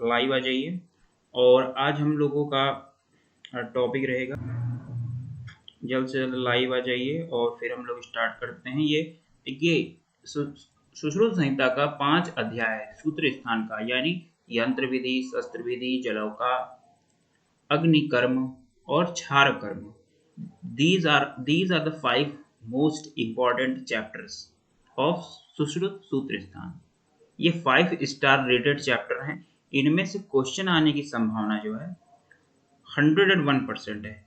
Live आ जाइए। और आज हम लोगों का टॉपिक रहेगा, जल्द से जल्द लाइव आ जाइए और फिर हम लोग स्टार्ट करते हैं। ये देखिए, सुश्रुत संहिता का 5 अध्याय है सूत्र स्थान का, यानी यंत्र विधि, शस्त्र विधि, जलौका, अग्नि कर्म और क्षार कर्म। These are the 5 most important chapters of Sushruta सूत्र स्थान। ये 5 स्टार रेटेड चैप्टर हैं। इनमें से क्वेश्चन आने की संभावना जो है 101% है।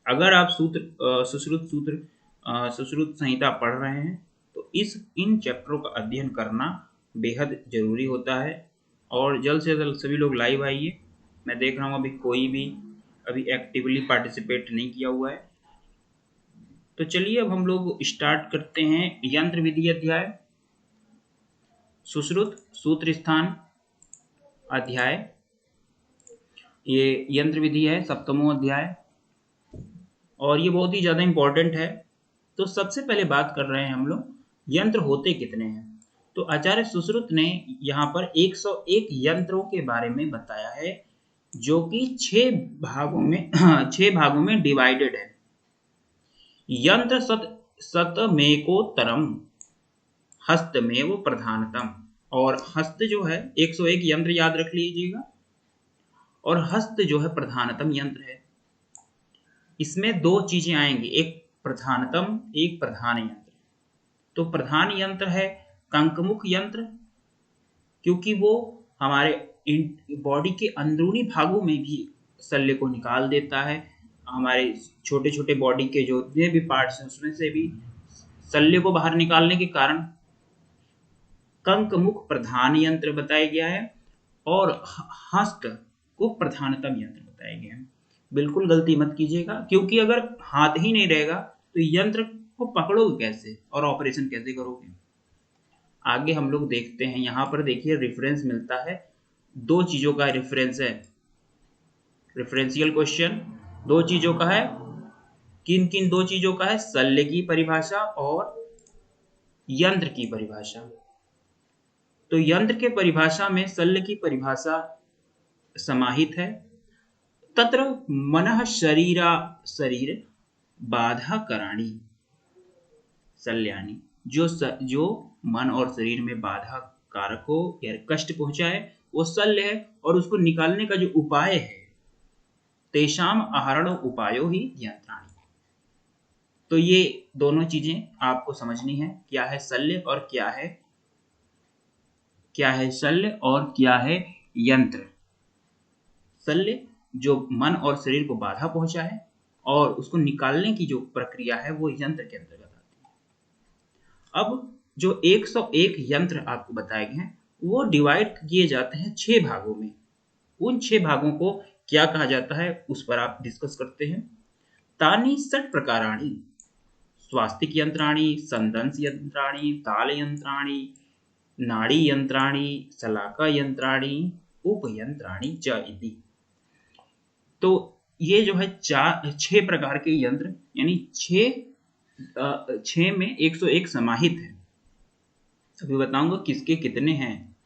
अगर आप सुश्रुत संहिता पढ़ रहे हैं तो इन चैप्टरों का अध्ययन करना बेहद जरूरी होता है। और जल्द से जल्द सभी लोग लाइव आइए। मैं देख रहा हूँ अभी कोई भी एक्टिवली पार्टिसिपेट नहीं किया हुआ है। तो चलिए अब हम लोग स्टार्ट करते हैं। यंत्र विधि अध्याय, सुश्रुत सूत्र स्थान अध्याय, ये यंत्र विधि है, 7वां अध्याय, और ये बहुत ही ज्यादा इंपॉर्टेंट है। तो सबसे पहले बात कर रहे हैं हम लोग, यंत्र होते कितने हैं। तो आचार्य सुश्रुत ने यहाँ पर 101 यंत्रों के बारे में बताया है, जो कि 6 भागों में डिवाइडेड है। यंत्र शतमेकोत्तरम हस्तमेव प्रधानतम। और हस्त जो है 101 यंत्र याद रख लीजिएगा, और हस्त जो है प्रधानतम यंत्र है। इसमें 2 चीजें आएंगी, एक प्रधानतम, एक प्रधान यंत्र। तो प्रधान यंत्र है कंकमुख यंत्र, क्योंकि वो हमारे बॉडी के अंदरूनी भागों में भी शल्य को निकाल देता है। हमारे छोटे छोटे बॉडी के जो भी पार्ट्स हैं उसमें से भी शल्य को बाहर निकालने के कारण कंकमुख प्रधान यंत्र बताया गया है, और हस्त को प्रधानतम यंत्र बताया गया है। बिल्कुल गलती मत कीजिएगा, क्योंकि अगर हाथ ही नहीं रहेगा तो यंत्र को पकड़ोगे कैसे और ऑपरेशन कैसे करोगे। आगे हम लोग देखते हैं। यहाँ पर देखिए रेफरेंस मिलता है, 2 चीजों का रेफरेंस है। रेफरेंशियल क्वेश्चन 2 चीजों का है। किन किन 2 चीजों का है? शल्य की परिभाषा और यंत्र की परिभाषा। तो यंत्र के परिभाषा में शल्य की परिभाषा समाहित है, तत्र मनः शरीर बाधा कराणी शल्यानि। जो मन और शरीर में बाधा कारक हो या कष्ट पहुंचाए वो शल्य है, और उसको निकालने का जो उपाय है, तेषाम आहरण उपायो ही यंत्राणि। तो ये दोनों चीजें आपको समझनी है, क्या है शल्य और क्या है शल्य और क्या है यंत्र। शल्य जो मन और शरीर को बाधा पहुंचाए, और उसको निकालने की जो प्रक्रिया है वो यंत्र के अंतर्गत आती है। अब जो 101 यंत्र आपको बताए गए हैं वो डिवाइड किए जाते हैं 6 भागों में। उन 6 भागों को क्या कहा जाता है उस पर आप डिस्कस करते हैं। तानि षट प्रकाराणि स्वास्तिक यंत्राणि, संदंश यंत्राणि, ताल यंत्राणि, नाड़ी यंत्राणि, शलाका यंत्राणि, उपयंत्राणि च इति। तो ये जो है 6 प्रकार के यंत्र, यानी 6 में 101 समाहित है। अभी बताऊंगा किसके कितने हैं।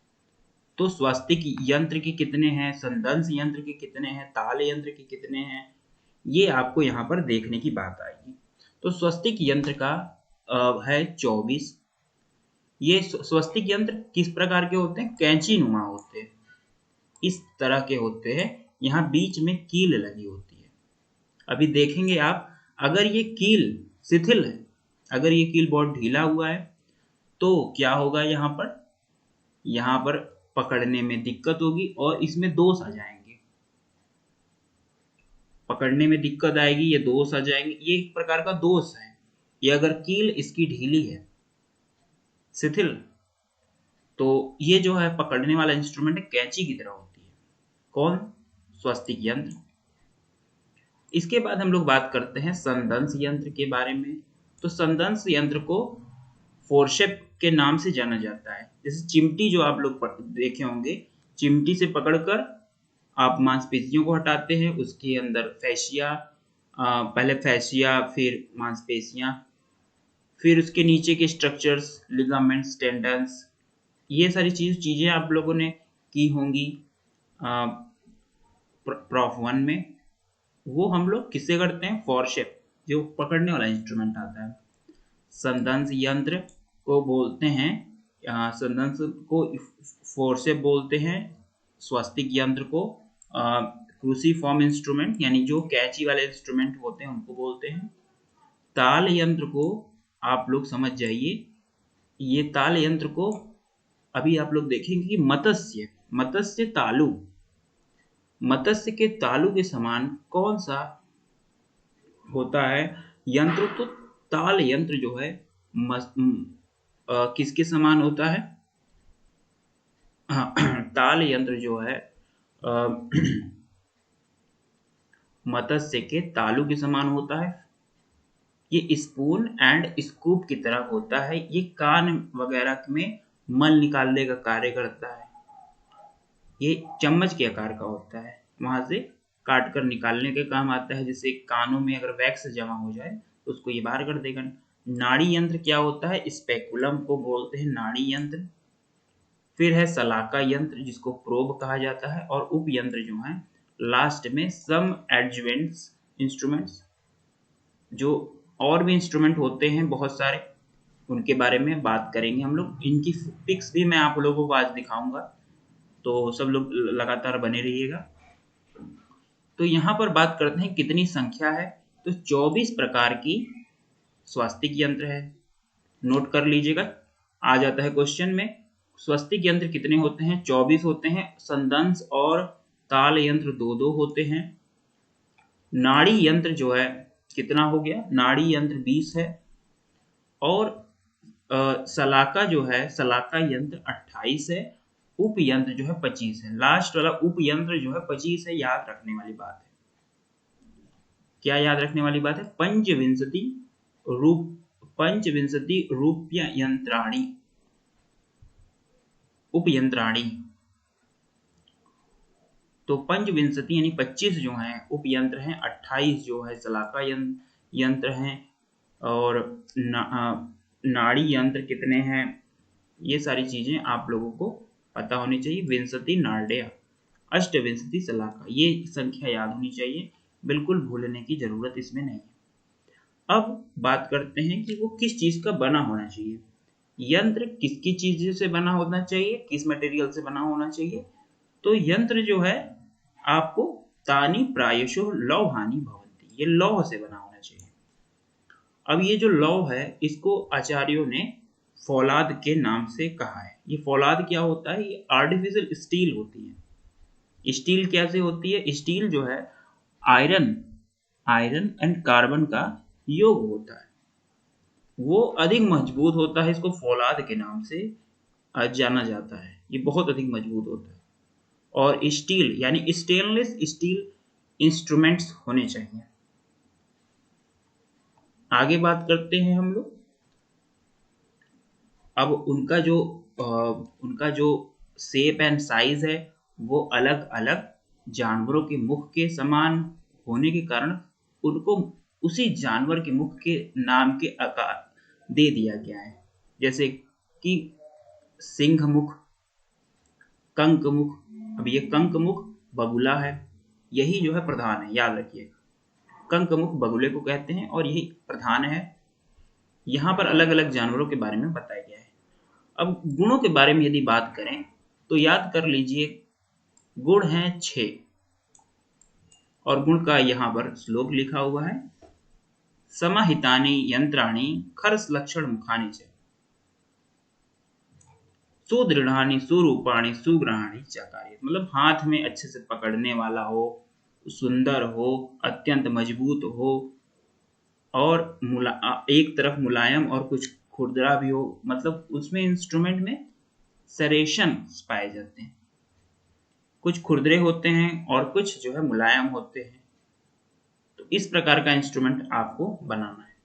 तो स्वास्तिक यंत्र के कितने हैं, संदंश यंत्र के कितने हैं, ताल यंत्र के कितने हैं, ये आपको यहाँ पर देखने की बात आएगी। तो स्वास्तिक यंत्र का है 24। ये स्वास्तिक यंत्र किस प्रकार के होते हैं? कैंची नुमा होते हैं, इस तरह के होते हैं। यहाँ बीच में कील लगी होती है। अभी देखेंगे आप, अगर ये कील शिथिल है, अगर ये कील बहुत ढीला हुआ है तो क्या होगा, यहाँ पर पकड़ने में दिक्कत होगी और इसमें दोष आ जाएंगे। पकड़ने में दिक्कत आएगी, ये दोष आ जाएंगे। ये एक प्रकार का दोष है। ये अगर कील इसकी ढीली है, शिथिल, तो ये जो है पकड़ने वाला इंस्ट्रूमेंट है, कैंची की तरह होती है। कौन? स्वास्तिक यंत्र। इसके बाद हम लोग बात करते हैं संदंश यंत्र के बारे में। तो संदंश यंत्र को फोरसेप के नाम से जाना जाता है। जैसे चिमटी जो आप लोग देखे होंगे, चिमटी से पकड़कर आप मांसपेशियों को हटाते हैं, उसके अंदर फैशिया, पहले फैशिया फिर मांसपेशियां, फिर उसके नीचे के स्ट्रक्चर्स, लिगामेंट्स, टेंडन्स, ये सारी चीजें आप लोगों ने की होंगी। प्रॉफ 1 में, वो हम लोग किससे करते हैं? फॉरशेप, जो पकड़ने वाला इंस्ट्रूमेंट आता है। संदंश यंत्र को बोलते हैं, संदंश को फोर्सेप बोलते हैं, स्वस्तिक यंत्र को क्रूसीफॉर्म इंस्ट्रूमेंट यानी जो कैंची वाले इंस्ट्रूमेंट होते हैं उनको बोलते हैं। ताल यंत्र को आप लोग समझ जाइए, ये ताल यंत्र को अभी आप लोग देखेंगे कि मत्स्य तालु, मत्स्य के तालु के समान कौन सा होता है यंत्र? तो ताल यंत्र जो है किसके समान होता है? ताल यंत्र जो है मत्स्य के तालु के समान होता है। ये स्पून एंड स्कूप की तरह होता है। ये कान वगैरह में मल निकालने का कार्य करता है। ये चम्मच के आकार का होता है, वहां से काट कर निकालने के काम आता है। जैसे कानों में अगर वैक्स जमा हो जाए तो उसको ये बाहर कर देगा। नाड़ी यंत्र क्या होता है? स्पेकुलम को बोलते हैं नाड़ी यंत्र। फिर है सलाका यंत्र जिसको प्रोब कहा जाता है। और उप यंत्र जो है लास्ट में सम एडजुवेंट्स इंस्ट्रूमेंट्स, जो और भी इंस्ट्रूमेंट होते हैं बहुत सारे, उनके बारे में बात करेंगे हम लोग। इनकी पिक्स भी मैं आप लोगों को आज दिखाऊंगा, तो सब लोग लगातार बने रहिएगा। तो यहाँ पर बात करते हैं कितनी संख्या है, तो 24 प्रकार की स्वस्तिक यंत्र है। नोट कर लीजिएगा, आ जाता है क्वेश्चन में। स्वस्तिक यंत्र कितने होते हैं? 24 होते हैं। संदंश और ताल यंत्र 2-2 होते हैं। नाड़ी यंत्र जो है कितना हो गया? नाड़ी यंत्र 20 है। और सलाका जो है, सलाका यंत्र 28 है। उप यंत्र जो है 25 है। लास्ट वाला उप यंत्र जो है 25 है। याद रखने वाली बात है, क्या याद रखने वाली बात है? पंचविंशति रूप्य यंत्राणी, उप यंत्राणी। तो पंचविंशति यानी 25 जो हैं उप यंत्र हैं, 28 जो है सलाका यंत्र हैं। और नाड़ी यंत्र कितने हैं, ये सारी चीजें आप लोगों को पता होनी चाहिए। विंशति नाड्या, अष्टविंशति सलाका, ये संख्या याद होनी चाहिए, बिल्कुल भूलने की जरूरत इसमें नहीं है। अब बात करते हैं कि वो किस चीज का बना होना चाहिए। यंत्र किसकी चीज से बना होना चाहिए, किस मटेरियल से बना होना चाहिए? तो यंत्र जो है आपको तानी प्रायशो लौहानि भवन्ति, ये लौह से बना होना चाहिए। अब ये जो लौह है इसको आचार्यों ने फौलाद के नाम से कहा है। ये फौलाद क्या होता है? ये आर्टिफिशियल स्टील होती है। स्टील कैसे होती है? स्टील जो है आयरन एंड कार्बन का योग होता है, वो अधिक मजबूत होता है। इसको फौलाद के नाम से जाना जाता है। ये बहुत अधिक मजबूत होता है। और स्टील यानी स्टेनलेस स्टील इंस्ट्रूमेंट्स होने चाहिए। आगे बात करते हैं हम लोग। अब उनका जो शेप एंड साइज है वो अलग अलग जानवरों के मुख के समान होने के कारण उनको उसी जानवर के मुख के नाम के आकार दे दिया गया है। जैसे कि सिंह मुख, कंक मुख। अब ये कंक मुख बगुला है, यही जो है प्रधान है, याद रखिएगा। कंक मुख बगुले को कहते हैं और यही प्रधान है। यहाँ पर अलग अलग जानवरों के बारे में बताया गया है। अब गुणों के बारे में यदि बात करें तो याद कर लीजिए, गुण हैं 6 और गुण का यहाँ पर श्लोक लिखा हुआ है। समाहितानि यंत्राणि खरस लक्षण मुखानि च सुदृढ़ानि सुरूपाणि सुग्रहाणि चकारि, मतलब हाथ में अच्छे से पकड़ने वाला हो, सुंदर हो, अत्यंत मजबूत हो और एक तरफ मुलायम और कुछ खुरदरा भी हो। मतलब उसमें इंस्ट्रूमेंट में सरेशन पाए जाते हैं, कुछ खुरदरे होते हैं और कुछ जो है मुलायम होते हैं। तो इस प्रकार का इंस्ट्रूमेंट आपको बनाना है।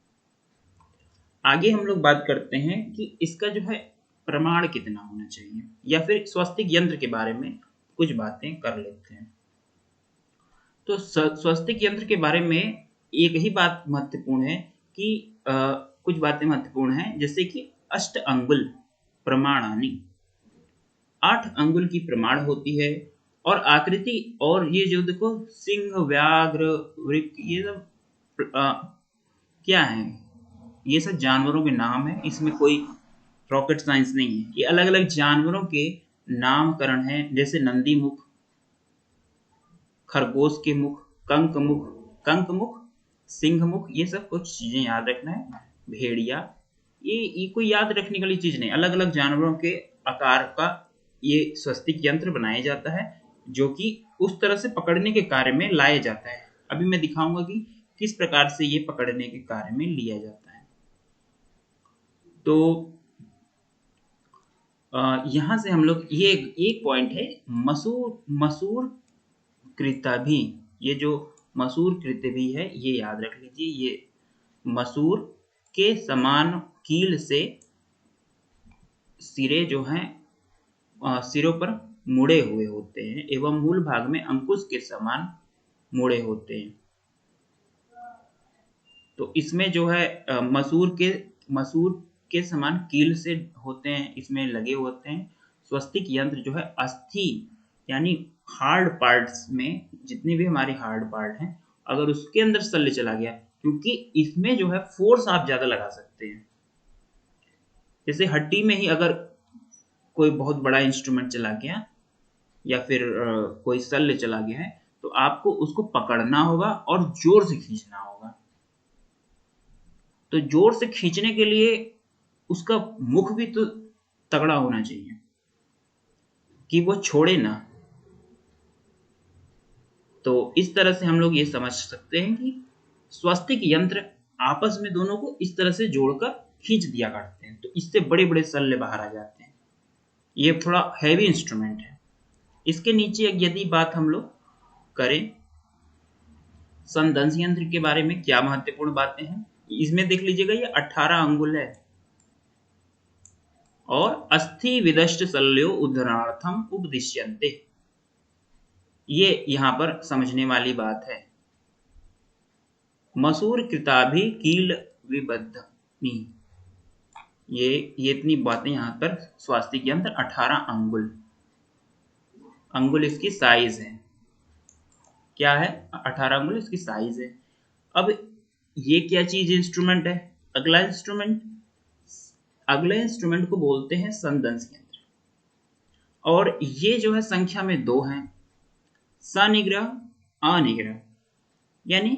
आगे हम लोग बात करते हैं कि इसका जो है प्रमाण कितना होना चाहिए, या फिर स्वस्तिक यंत्र के बारे में कुछ बातें कर लेते हैं। तो स्वस्तिक यंत्र के बारे में एक ही बात महत्वपूर्ण है कि कुछ बातें महत्वपूर्ण हैं, जैसे कि अष्ट अंगुल प्रमाणानि, 8 अंगुल की प्रमाण होती है। और आकृति, और ये जो देखो सिंह, व्याघ्र, वृक, ये सब क्या है, ये सब जानवरों के नाम है, इसमें कोई रॉकेट साइंस नहीं है। ये अलग अलग जानवरों के नामकरण है, जैसे नंदी मुख, खरगोश के मुख, कंक मुख, सिंह मुख, ये सब कुछ चीजें याद रखना है। भेड़िया, ये कोई याद रखने वाली चीज नहीं, अलग अलग जानवरों के आकार का ये स्वस्तिक यंत्र बनाया जाता है, जो कि उस तरह से पकड़ने के कार्य में लाया जाता है। अभी मैं दिखाऊंगा कि किस प्रकार से ये पकड़ने के कार्य में लिया जाता है। तो यहाँ से हम लोग ये एक पॉइंट है, मसूर कृता भी, ये जो मसूर कृत्य भी है ये याद रख लीजिए। ये मसूर के समान कील से सिरे जो हैं सिरों पर मुड़े हुए होते हैं एवं मूल भाग में अंकुश के समान मुड़े होते हैं। तो इसमें जो है मसूर के समान कील से होते हैं, इसमें लगे होते हैं। स्वस्तिक यंत्र जो है अस्थि यानी हार्ड पार्ट्स में, जितने भी हमारे हार्ड पार्ट हैं, अगर उसके अंदर शल्य चला गया, क्योंकि इसमें जो है फोर्स आप ज्यादा लगा सकते हैं। जैसे हड्डी में ही अगर कोई बहुत बड़ा इंस्ट्रूमेंट चला गया या फिर कोई शल्य चला गया है, तो आपको उसको पकड़ना होगा और जोर से खींचना होगा। तो जोर से खींचने के लिए उसका मुख भी तो तगड़ा होना चाहिए कि वो छोड़े ना। तो इस तरह से हम लोग ये समझ सकते हैं कि स्वस्तिक यंत्र आपस में दोनों को इस तरह से जोड़कर खींच दिया करते हैं, तो इससे बड़े बड़े शल्य बाहर आ जाते हैं। ये थोड़ा हैवी इंस्ट्रूमेंट है। इसके नीचे यदि बात हम लोग करें संदंश यंत्र के बारे में, क्या महत्वपूर्ण बातें हैं इसमें देख लीजिएगा। ये 18 अंगुल है और अस्थि विदष्ट शल्यो उद्धरणार्थम उपदिश्यन्ते, ये यहां पर समझने वाली बात है। मसूर कृताभि कील विबद्धनी, ये इतनी बातें यहां पर। स्वास्तिक यंत्र 18 अंगुल इसकी साइज है। क्या है? 18 अंगुल इसकी साइज है। अब ये क्या चीज इंस्ट्रूमेंट है? अगला इंस्ट्रूमेंट को बोलते हैं संदंश यंत्र, और ये जो है संख्या में 2 हैं, सनिग्रह अनिग्रह, यानी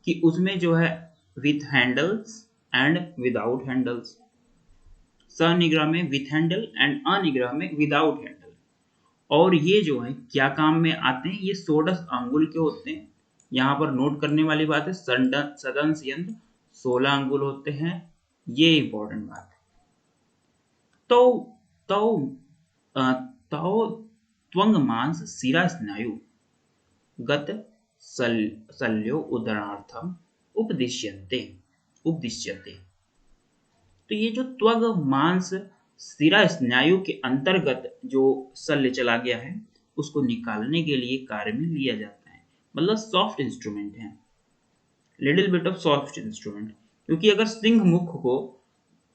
कि उसमें जो है with handles and without handles. सनिग्रह में विथ हैंडल एंड अनिग्रह में विदाउट हैंडल। और ये जो है क्या काम में आते हैं? ये 16 अंगुल के होते हैं। यहाँ पर नोट करने वाली बात है, संदंश यंत्र 16 अंगुल होते हैं, ये इंपॉर्टेंट बात है। तो त्वंग मांस शिरा स्नायु गत शल्यो उदरणार्थम उपदिश्यन्ते। तो ये जो त्वग मांस शिरा स्नायु के अंतर्गत जो शल्य चला गया है, उसको निकालने के लिए कार्य में लिया जाता है। मतलब सॉफ्ट इंस्ट्रूमेंट है, little bit of soft instrument. क्योंकि अगर सिंह मुख को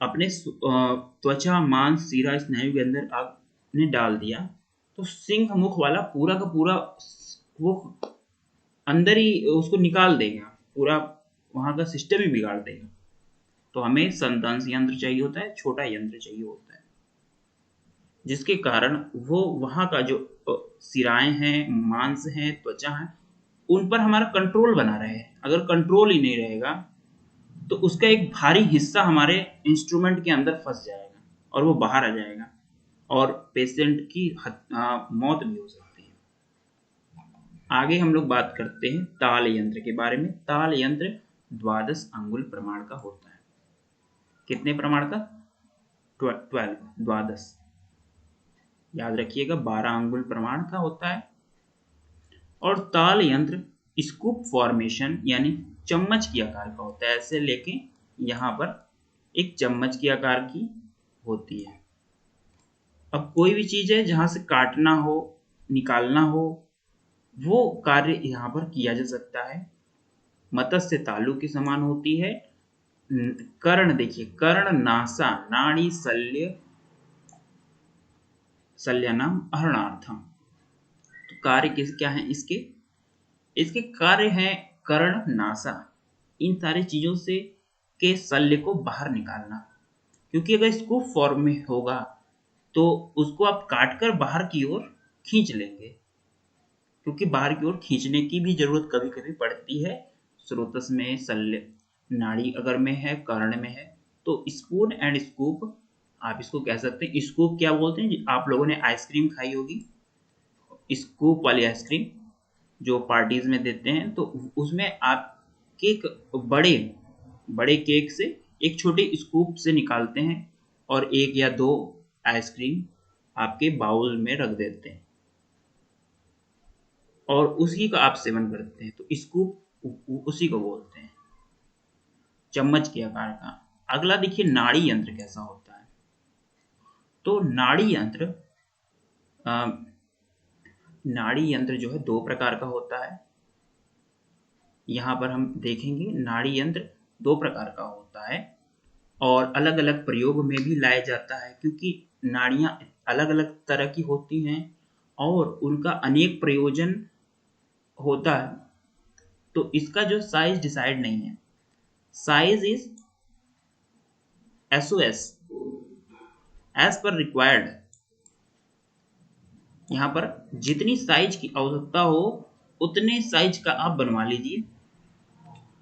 अपने त्वचा मांस शिरा स्नायु के अंदर आपने डाल दिया, तो सिंह मुख वाला पूरा का पूरा वो अंदर ही उसको निकाल देगा, पूरा वहां का सिस्टम ही बिगाड़ देगा। तो हमें संदंश यंत्र चाहिए होता है, छोटा यंत्र चाहिए होता है, जिसके कारण वो वहां का जो सिराएं हैं, मांस हैं, त्वचा है, उन पर हमारा कंट्रोल बना रहे। अगर कंट्रोल ही नहीं रहेगा तो उसका एक भारी हिस्सा हमारे इंस्ट्रूमेंट के अंदर फंस जाएगा और वो बाहर आ जाएगा और पेशेंट की मौत भी हो सकती है। आगे हम लोग बात करते हैं ताल यंत्र के बारे में। ताल यंत्र 12 अंगुल प्रमाण का होता है। कितने प्रमाण का? 12। याद रखिएगा 12 अंगुल प्रमाण का होता है। और ताल यंत्र स्कूप फॉर्मेशन यानी चम्मच की आकार का होता है। ऐसे लेके यहाँ पर एक चम्मच की आकार की होती है। अब कोई भी चीज है जहां से काटना हो, निकालना हो, वो कार्य यहाँ पर किया जा सकता है। मत्स्य तालु के समान होती है। कर्ण देखिए, कर्ण नासा नाड़ी शल्य नाम हरणार्थम। कार्य क्या है इसके? इसके कार्य हैं कर्ण नासा, इन सारी चीजों से के शल्य को बाहर निकालना। क्योंकि अगर स्कूप फॉर्म में होगा तो उसको आप काटकर बाहर की ओर खींच लेंगे, क्योंकि बाहर की ओर खींचने की भी जरूरत कभी कभी पड़ती है। स्रोतस में, शल्य नाड़ी अगर में है, कर्ण में है, तो स्पून एंड स्कूप आप इसको कह सकते हैं। स्कूप क्या बोलते हैं? आप लोगों ने आइसक्रीम खाई होगी, स्कूप वाली आइसक्रीम जो पार्टीज में देते हैं, तो उसमें आप केक बड़े बड़े केक से एक छोटे स्कूप से निकालते हैं और 1 या 2 आइसक्रीम आपके बाउल में रख देते हैं और उसी का आप सेवन करते हैं, तो स्कूप उसी को बोलते हैं, चम्मच के आकार का। अगला देखिए नाड़ी यंत्र कैसा होता है। तो नाड़ी यंत्र जो है 2 प्रकार का होता है। यहाँ पर हम देखेंगे नाड़ी यंत्र 2 प्रकार का होता है और अलग अलग प्रयोग में भी लाया जाता है, क्योंकि नाड़ियाँ अलग अलग तरह की होती हैं और उनका अनेक प्रयोजन होता है। तो इसका जो साइज डिसाइड नहीं है, size is SOS, as per required. यहाँ पर जितनी साइज की आवश्यकता हो उतने साइज का आप बनवा लीजिए।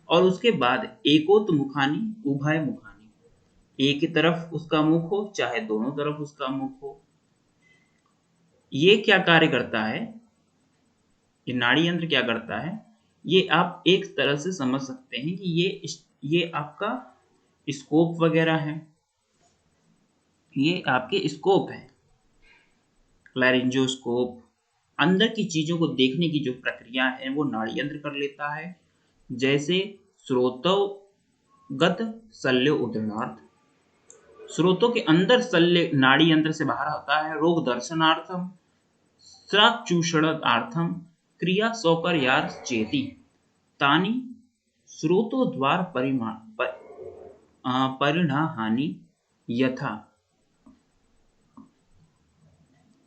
और उसके बाद एकोत मुखानी, उभय मुखानी, एक ही तरफ उसका मुख हो चाहे दोनों तरफ उसका मुख हो। ये क्या कार्य करता है? ये नाड़ी यंत्र क्या करता है? ये आप एक तरह से समझ सकते हैं कि ये आपका स्कोप वगैरह है, ये आपके स्कोप है, क्लैरिंजोस्कोप। अंदर की चीजों को देखने की जो प्रक्रिया है वो नाड़ी यंत्र कर लेता है, जैसे स्रोतोगत शल्य उदरणार्थ, स्रोतों के अंदर शल्य नाड़ी यंत्र से बाहर होता है। रोग दर्शनार्थम, स्राचूषणार्थम, क्रिया सौकर्यार चेती, तानि स्रोतोद्वार परिणाहानि यथा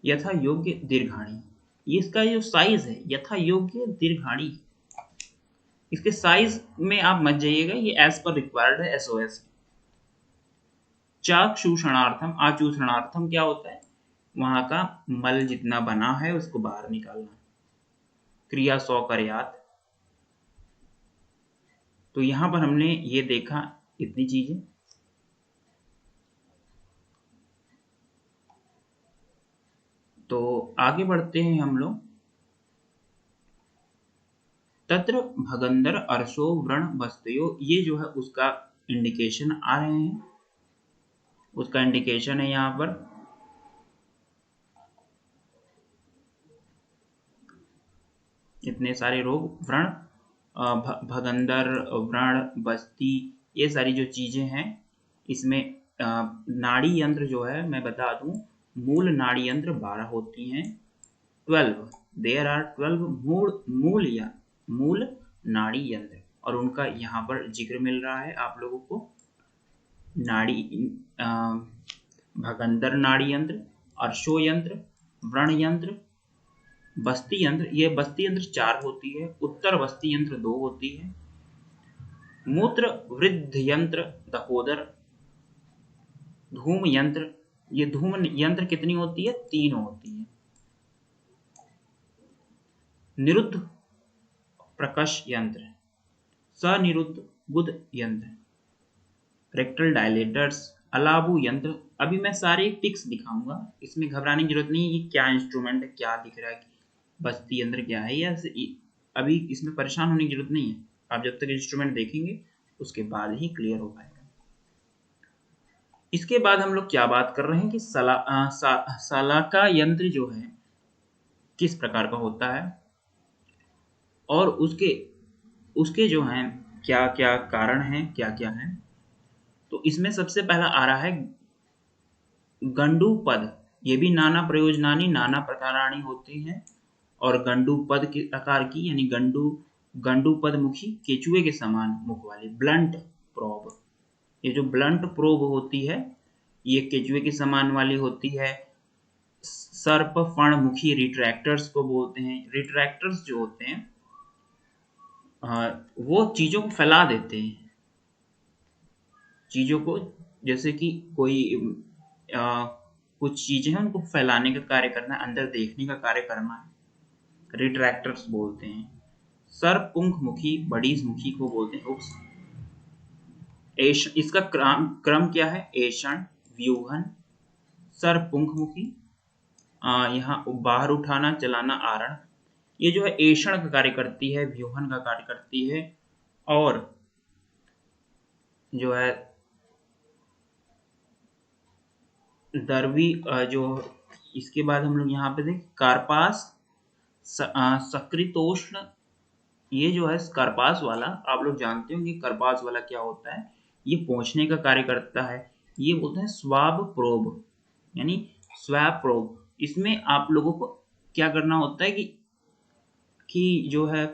यथा योग्य दीर्घाणी। इसका जो साइज है यथा योग्य दीर्घाणी, इसके साइज में आप मत जाइएगा, ये एज पर रिक्वायर्ड है, SOS। चाक्षूषणार्थम, आचूषणार्थम क्या होता है? वहां का मल जितना बना है उसको बाहर निकालना। क्रिया सौकर्यात, तो यहां पर हमने ये देखा इतनी चीजें। तो आगे बढ़ते हैं हम लोग। तत्र भगंदर अर्शो व्रण बस्तयो, ये जो है उसका इंडिकेशन आ रहे हैं, उसका इंडिकेशन है यहाँ पर। इतने सारे रोग, व्रण, भगंदर, व्रण, बस्ती, ये सारी जो चीजें हैं इसमें नाड़ी यंत्र जो है मैं बता दूं, मूल नाड़ी यंत्र 12 होती हैं, 12, देयर आर 12 मूल नाड़ी यंत्र, और उनका यहाँ पर जिक्र मिल रहा है आप लोगों को। नाड़ी भगंदर नाड़ी यंत्र, अर्शो यंत्र, व्रण यंत्र, बस्ती यंत्र। ये बस्ती यंत्र 4 होती है, उत्तर बस्ती यंत्र 2 होती है, मूत्र वृद्ध यंत्र दकोदर, धूम यंत्र, ये धूम यंत्र कितनी होती है? 3 होती है, निरुद्ध प्रकश यंत्र, सनिरुद्ध गुद यंत्र, रेक्टल डायलेटर्स, अलाबू यंत्र। अभी मैं सारे टिक्स दिखाऊंगा, इसमें घबराने की जरूरत नहीं है, ये क्या इंस्ट्रूमेंट है, क्या दिख रहा है, बस्ती यंत्र क्या है, या अभी इसमें परेशान होने की जरूरत नहीं है। आप जब तक इंस्ट्रूमेंट देखेंगे उसके बाद ही क्लियर हो पाएगा। इसके बाद हम लोग क्या बात कर रहे हैं कि सलाका यंत्र जो है किस प्रकार का होता है और उसके जो हैं क्या क्या कारण हैं, क्या क्या हैं। तो इसमें सबसे पहला आ रहा है गंडू पद। ये भी नाना प्रयोजनानी नाना प्रकाराणी होते हैं, और गंडू पद के आकार की, यानी गंडू पद मुखी, केचुए के समान मुख वाली ब्लंट प्रोब। ये जो ब्लंट प्रोब होती है ये केचुए के समान वाली होती है। सर्प फणमुखी रिट्रैक्टर्स को बोलते हैं। रिट्रैक्टर्स जो होते हैं वो चीजों को फैला देते हैं, चीजों को, जैसे कि कोई कुछ चीजें हैं उनको फैलाने का कार्य करना है, अंदर देखने का कार्य करना है, रिट्रैक्टर्स बोलते हैं। सर्पपुंखमुखी बड़ी मुखी को बोलते हैं हुक्स। इसका क्रम क्या है? ऐषण, व्यूहन, सर्पपुंखमुखी, यहाँ बाहर उठाना, चलाना, आरण। ये जो है ऐषण का कार्य करती है, व्यूहन का कार्य करती है, और जो है दरवी जो, इसके बाद हम लोग यहाँ पे देख कार्पास, सकृतोष्ण। ये जो है कार्पास वाला, आप लोग जानते होंगे कार्पास वाला क्या होता है, ये पहुंचने का कार्य करता है। ये बोलते हैं स्वाब प्रोब, यानी स्वैब प्रोब। इसमें आप लोगों को क्या करना होता है कि जो है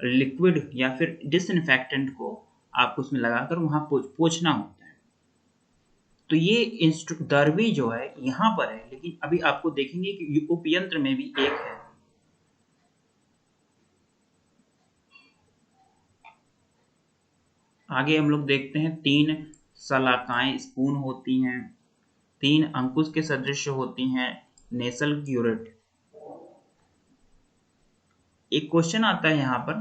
लिक्विड या फिर डिसइंफेक्टेंट को आपको उसमें लगाकर वहां पोंछना होता है। तो ये दरवी जो है यहाँ पर है, लेकिन अभी आपको देखेंगे कि उपयंत्र में भी एक है। आगे हम लोग देखते हैं 3 शलाकाएं स्पून होती हैं, 3 अंकुश के सदृश होती हैं, नेसल क्यूरेट। एक क्वेश्चन आता है यहाँ पर,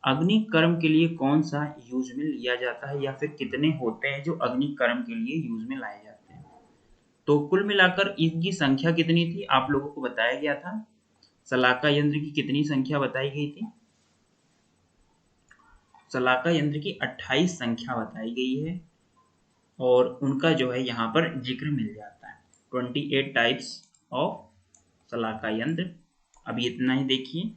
अग्नि कर्म के लिए कौन सा यूज में लिया जाता है, या फिर कितने होते हैं जो अग्नि कर्म के लिए यूज में लाए जाते हैं। तो कुल मिलाकर इनकी संख्या कितनी थी आप लोगों को बताया गया था। शलाका यंत्र की कितनी संख्या बताई गई थी? शलाका यंत्र की 28 संख्या बताई गई है, और उनका जो है यहाँ पर जिक्र मिल जाता है। 28 टाइप्स ऑफ शलाका यंत्र। अभी इतना ही देखिए,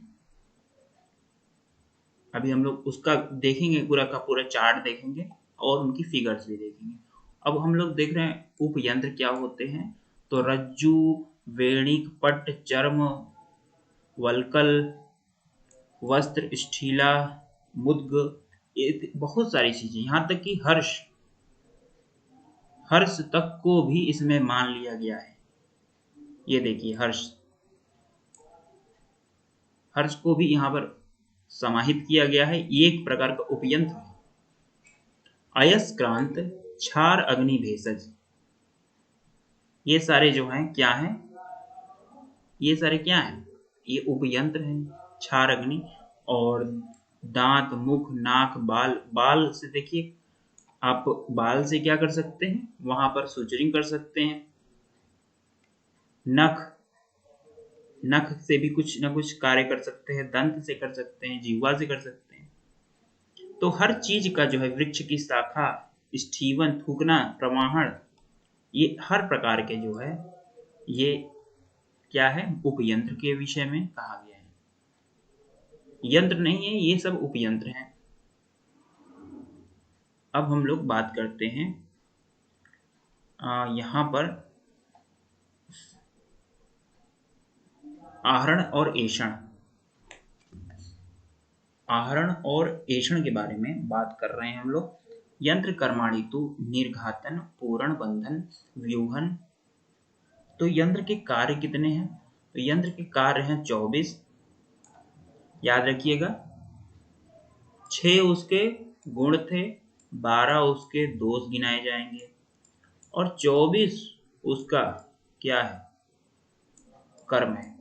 अभी हम लोग उसका देखेंगे, पूरा का पूरा चार्ट देखेंगे और उनकी फिगर्स भी देखेंगे। अब हम लोग देख रहे हैं उपयंत्र क्या होते हैं। तो रज्जु, वेणिक, पट्ट, चर्म, वल्कल, वस्त्र, स्टीला, मुद्ग, बहुत सारी चीजें, यहाँ तक कि हर्ष तक को भी इसमें मान लिया गया है। ये देखिए हर्ष को भी यहाँ पर समाहित किया गया है, ये एक प्रकार का उपयंत्र है। अयस्क्रांत, क्षार, अग्नि, भेषज, ये सारे जो हैं क्या हैं? ये सारे क्या हैं? ये उपयंत्र हैं। क्षार, अग्नि, और दांत, मुख, नाक, बाल से देखिए, आप बाल से क्या कर सकते हैं? वहां पर सुचरिंग कर सकते हैं। नख से भी कुछ ना कुछ कार्य कर सकते हैं, दंत से कर सकते हैं, जीवा से कर सकते हैं। तो हर चीज का जो है, वृक्ष की शाखा, स्टीवन, थूकना, प्रवाहन, ये हर प्रकार के जो है, ये क्या है? उपयंत्र के विषय में कहा गया है। यंत्र नहीं है, ये सब उपयंत्र हैं। अब हम लोग बात करते हैं यहाँ पर आहरण और ऐषण। आहरण और ऐषण के बारे में बात कर रहे हैं हम लोग। यंत्र कर्माणि तु निर्घातन, पूरण, बंधन, व्यूहन। तो यंत्र के कार्य कितने हैं? तो यंत्र के कार्य हैं 24। याद रखिएगा, 6 उसके गुण थे, 12 उसके दोष गिनाए जाएंगे, और 24 उसका क्या है? कर्म है।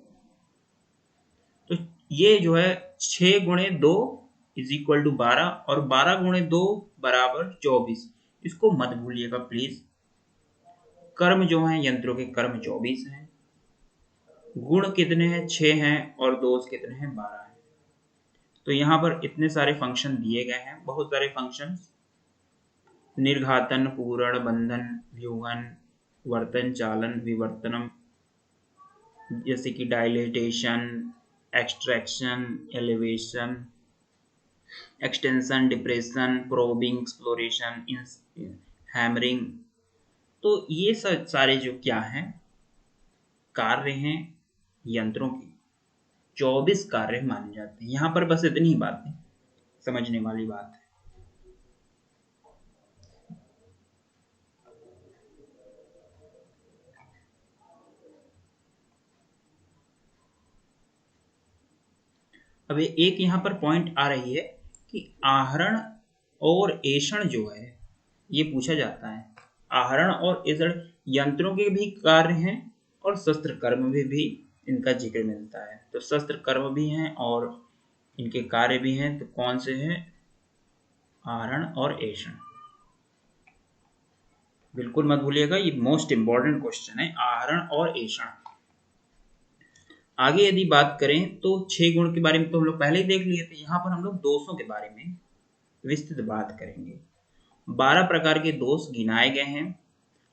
तो ये जो है 6 गुणे 2 इज इक्वल टू 12, और 12 गुणे 2 बराबर 24। इसको मत भूलिएगा प्लीज। कर्म जो है, यंत्रों के कर्म 24 हैं, गुण कितने हैं? 6 हैं, और दोष कितने हैं? 12 हैं। तो यहाँ पर इतने सारे फंक्शन दिए गए हैं, बहुत सारे फंक्शन, निर्घातन, पूरण, बंधन, व्यूहन, वर्तन, चालन, विवर्तनम, जैसे कि dilatation, extraction, elevation, extension, depression, probing, exploration, hammering. तो ये सारे जो क्या हैं, कार्य हैं यंत्रों के, 24 कार्य माने जाते हैं। यहाँ पर बस इतनी ही बातें समझने वाली बात है। अब एक यहाँ पर पॉइंट आ रही है कि आहरण और ऐषण जो है ये पूछा जाता है। आहरण और ऐषण यंत्रों के भी कार्य हैं और शस्त्र कर्म में भी इनका जिक्र मिलता है। तो शस्त्र कर्म भी हैं और इनके कार्य भी हैं। तो कौन से हैं? आहरण और ऐषण। बिल्कुल मत भूलिएगा, ये मोस्ट इंपॉर्टेंट क्वेश्चन है, आहरण और ऐषण। आगे यदि बात करें तो 6 गुण के बारे में तो हम लोग पहले ही देख लिए थे। यहाँ पर हम लोग दोषों के बारे में विस्तृत बात करेंगे। 12 प्रकार के दोष गिनाए गए हैं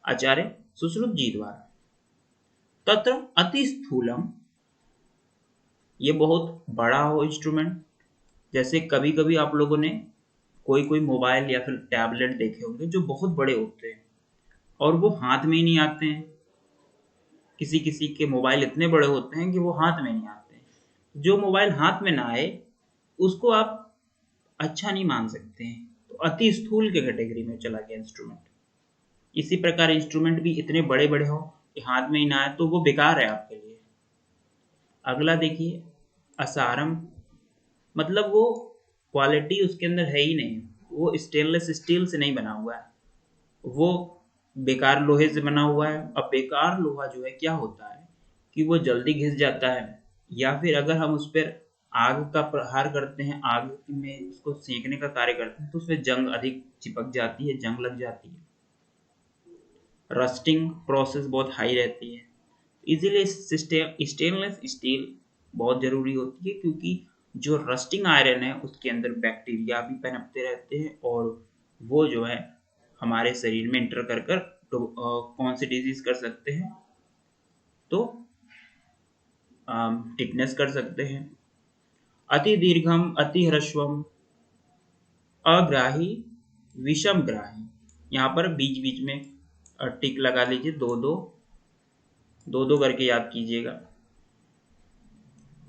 आचार्य सुश्रुत जी द्वारा। तत्र अति स्थूलम, ये बहुत बड़ा हो इंस्ट्रूमेंट। जैसे कभी कभी आप लोगों ने कोई मोबाइल या फिर टैबलेट देखे होंगे जो बहुत बड़े होते हैं और वो हाथ में ही नहीं आते हैं। किसी किसी के मोबाइल इतने बड़े होते हैं कि वो हाथ में नहीं आते हैं। जो मोबाइल हाथ में ना आए उसको आप अच्छा नहीं मान सकते हैं। तो अति स्थूल के कैटेगरी में चला गया इंस्ट्रूमेंट। इसी प्रकार इंस्ट्रूमेंट भी इतने बड़े बड़े हो कि हाथ में ही ना आए तो वो बेकार है आपके लिए। अगला देखिए असारम, मतलब वो क्वालिटी उसके अंदर है ही नहीं। वो स्टेनलेस स्टील से नहीं बना हुआ है, वो बेकार लोहे से बना हुआ है। अब बेकार लोहा जो है क्या होता है कि वो जल्दी घिस जाता है, या फिर अगर हम उस पर आग का प्रहार करते हैं, आग में उसको सेंकने का कार्य करते हैं तो उसमें जंग अधिक चिपक जाती है, जंग लग जाती है। रस्टिंग प्रोसेस बहुत हाई रहती है। इसीलिए स्टेनलेस स्टील बहुत जरूरी होती है, क्योंकि जो रस्टिंग आयरन है उसके अंदर बैक्टीरिया भी पनपते रहते हैं और वो जो है हमारे शरीर में इंटर कर कर तो कौन सी डिजीज कर सकते हैं, तो टिटनेस कर सकते हैं। अति दीर्घम अति ह्रस्वम अग्राही विषम ग्राही, यहाँ पर बीच बीच में टिक लगा लीजिए, दो दो करके याद कीजिएगा।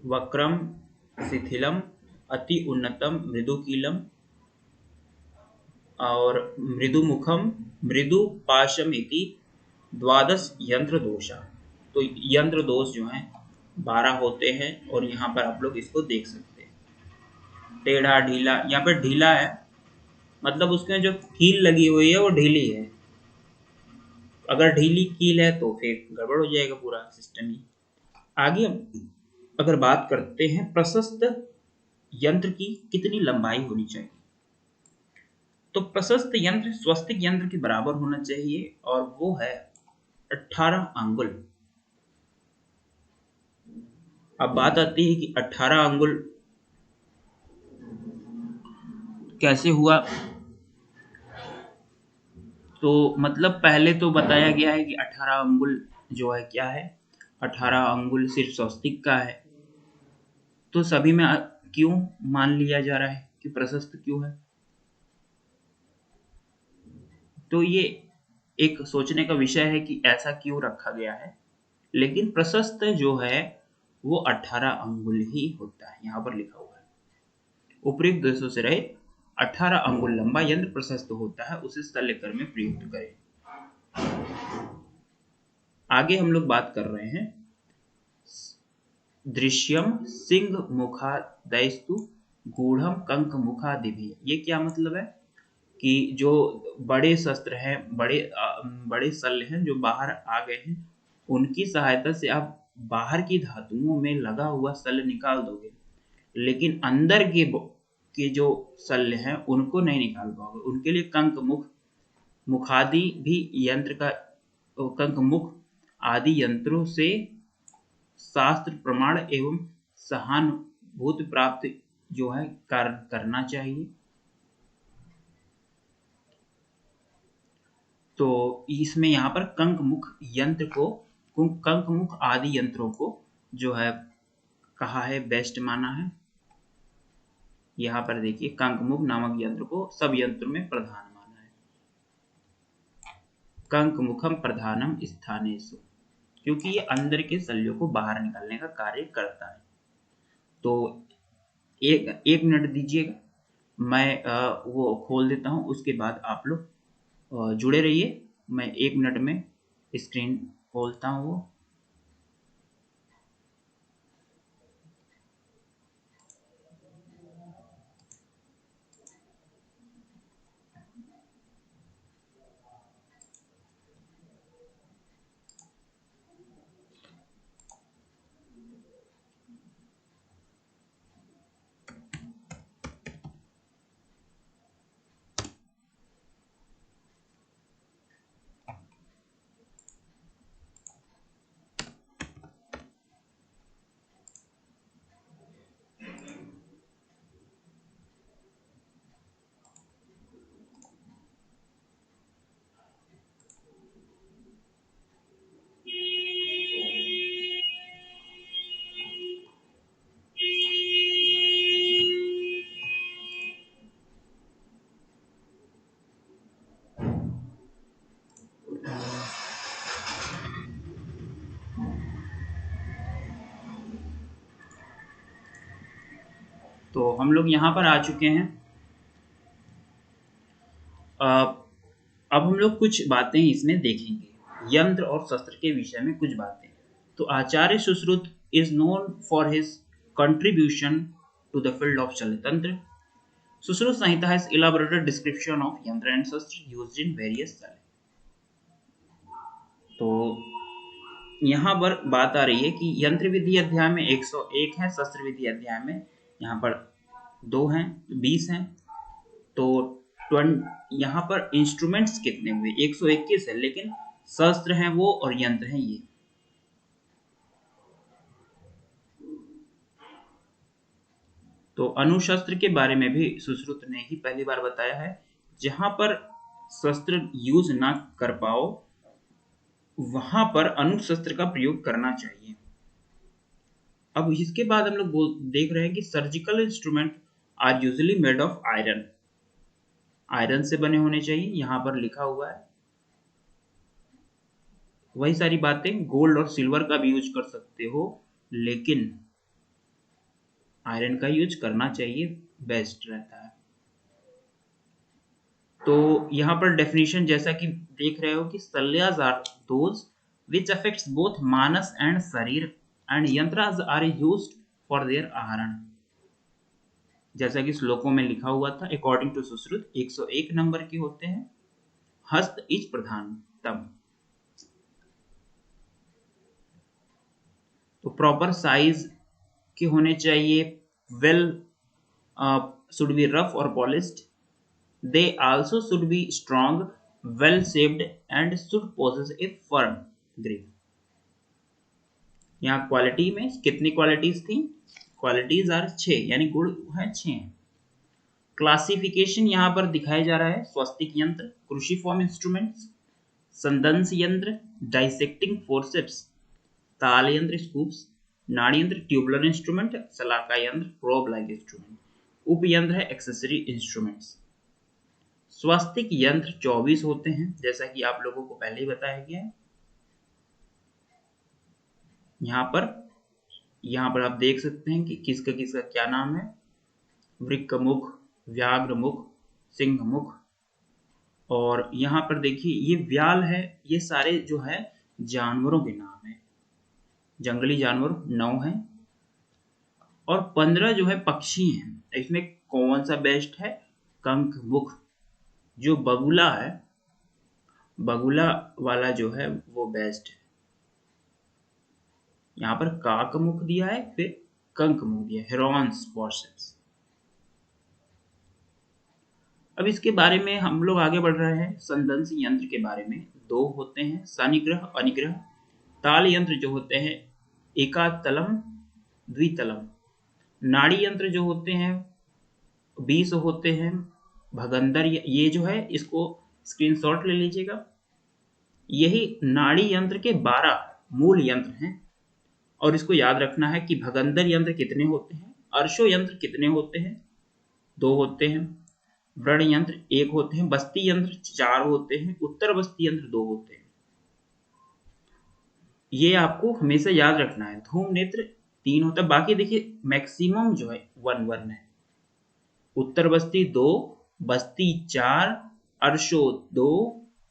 वक्रम शिथिलम अति उन्नतम मृदुकीलम और मृदुमुखम मृदु पाशम इति द्वादश यंत्र दोषा। तो यंत्र दोष जो है 12 होते हैं और यहाँ पर आप लोग इसको देख सकते हैं। टेढ़ा ढीला, यहाँ पर ढीला है मतलब उसमें जो कील लगी हुई है वो ढीली है। अगर ढीली कील है तो फिर गड़बड़ हो जाएगा पूरा सिस्टम ही। आगे अगर बात करते हैं प्रशस्त यंत्र की कितनी लंबाई होनी चाहिए, तो प्रशस्त यंत्र स्वस्तिक यंत्र के बराबर होना चाहिए और वो है 18 अंगुल। अब बात आती है कि 18 अंगुल कैसे हुआ। तो मतलब पहले तो बताया गया है कि 18 अंगुल जो है क्या है, 18 अंगुल सिर्फ स्वस्तिक का है। तो सभी में क्यों मान लिया जा रहा है कि प्रशस्त क्यों है, तो ये एक सोचने का विषय है कि ऐसा क्यों रखा गया है। लेकिन प्रशस्त जो है वो 18 अंगुल ही होता है, यहाँ पर लिखा हुआ है। उपयुक्त दोषों से रहित 18 अंगुल लंबा यंत्र प्रशस्त होता है, उसे शल्यकर में प्रयुक्त करें। आगे हम लोग बात कर रहे हैं दृश्यम सिंह मुखादयस्तु गूढ़म कंक मुखादिभि। ये क्या मतलब है कि जो बड़े शस्त्र हैं, बड़े शल्य हैं जो बाहर आ गए हैं, उनकी सहायता से आप बाहर की धातुओं में लगा हुआ शल्य निकाल दोगे, लेकिन अंदर के जो शल्य हैं उनको नहीं निकाल पाओगे। उनके लिए कंक मुखादि भी यंत्र का कंक मुख आदि यंत्रों से शास्त्र प्रमाण एवं सहानुभूति प्राप्त जो है करना चाहिए। तो इसमें यहाँ पर कंक मुख यंत्र को, कंक मुख आदि यंत्रों को जो है कहा है बेस्ट माना है। यहाँ पर देखिए कंक मुख नामक यंत्र को सब यंत्रों में प्रधान माना है। कंक मुखम प्रधानम स्थानेषु, क्योंकि ये अंदर के शल्यों को बाहर निकालने का कार्य करता है। तो एक मिनट दीजिएगा, मैं वो खोल देता हूँ, उसके बाद आप लोग जुड़े रहिए। मैं 1 मिनट में स्क्रीन खोलता हूँ वो। तो हम लोग यहाँ पर आ चुके हैं। अब हम लोग कुछ बातें इसमें देखेंगे, यंत्र और शस्त्र के विषय में कुछ बातें। तो Acharya Sushruta is known for his contribution to the field of Shalyatantra. Sushruta Samhita has elaborated description of yantra and shastra used in various शल्य। तो यहाँ पर बात आ रही है कि यंत्र विधि अध्याय में 101 है, शस्त्र विधि अध्याय में यहाँ पर 2 हैं, 20 हैं। तो यहाँ पर इंस्ट्रूमेंट्स कितने हुए? 121 है, लेकिन शस्त्र हैं वो और यंत्र हैं ये। तो अणुशस्त्र के बारे में भी सुश्रुत ने ही पहली बार बताया है। जहां पर शस्त्र यूज ना कर पाओ वहां पर अणुशस्त्र का प्रयोग करना चाहिए। अब इसके बाद हम लोग देख रहे हैं कि surgical instrument are usually made of iron. Iron से बने होने चाहिए, यहां पर लिखा हुआ है। वही सारी बातें, गोल्ड और सिल्वर का भी यूज कर सकते हो, लेकिन आयरन का यूज करना चाहिए, बेस्ट रहता है। तो यहाँ पर डेफिनेशन जैसा कि देख रहे हो कि shalyas are those which affects both manas and sharir and yantras are used for their aharan. जैसा कि श्लोकों में लिखा हुआ था, अकॉर्डिंग टू सुश्रुत 101 नंबर के होते हैं। हस्त इज प्रधानतम। तो प्रॉपर साइज के होने चाहिए, वेल शुड बी रफ और polished. They also should be strong, well shaped and should possess a firm grip. यहाँ क्वालिटी में कितनी क्वालिटीज थी? क्वालिटीज आर 6, यानी गुण है 6। क्लासिफिकेशन यहाँ पर दिखाया जा रहा है। स्वस्तिक यंत्र, क्रूसिफॉर्म इंस्ट्रूमेंट्स, संदंश यंत्र, डाइसेक्टिंग फोर्सेप्स, ताल यंत्र, स्कूप्स, नाड़ी यंत्र, ट्यूबुलर इंस्ट्रूमेंट, सलाका यंत्र, प्रोब लाइक इंस्ट्रूमेंट। उपयंत्र है एक्सेसरी इंस्ट्रूमेंट्स। स्वस्तिक यंत्र 24 होते हैं, जैसा कि आप लोगों को पहले ही बताया गया है। यहाँ पर आप देख सकते हैं कि किसका किसका क्या नाम है। वृक्क मुख, व्याघ्र मुख, सिंह मुख। और यहाँ पर देखिए ये व्याल है, ये सारे जो है जानवरों के नाम है। जंगली जानवर 9 हैं और 15 जो है पक्षी हैं। इसमें कौन सा बेस्ट है? कंक मुख। जो बगुला है, बगुला वाला जो है वो बेस्ट है। यहाँ पर काक मुख दिया है, फिर कंक मुख दिया है, हेरॉन्स फोर्सेप्स। अब इसके बारे में हम लोग आगे बढ़ रहे हैं। संदंश यंत्र के बारे में 2 होते हैं, सनिग्रह, अनिग्रह। ताल यंत्र जो होते हैं एकातलम, द्वितलम। नाड़ी यंत्र जो होते हैं 20 होते हैं। भगंदर, ये जो है इसको स्क्रीनशॉट ले लीजिएगा। यही नाड़ी यंत्र के 12 मूल यंत्र हैं और इसको याद रखना है कि भगंदर यंत्र कितने होते हैं, अर्शो यंत्र कितने होते हैं, 2 होते हैं। व्रण यंत्र 1 होते हैं, बस्ती यंत्र 4 होते हैं, उत्तर बस्ती यंत्र 2 होते हैं। ये आपको हमेशा याद रखना है। धूम नेत्र 3 होता है, बाकी देखिए मैक्सिमम जो है 1 है। उत्तर बस्ती 2, बस्ती 4, अर्शो 2,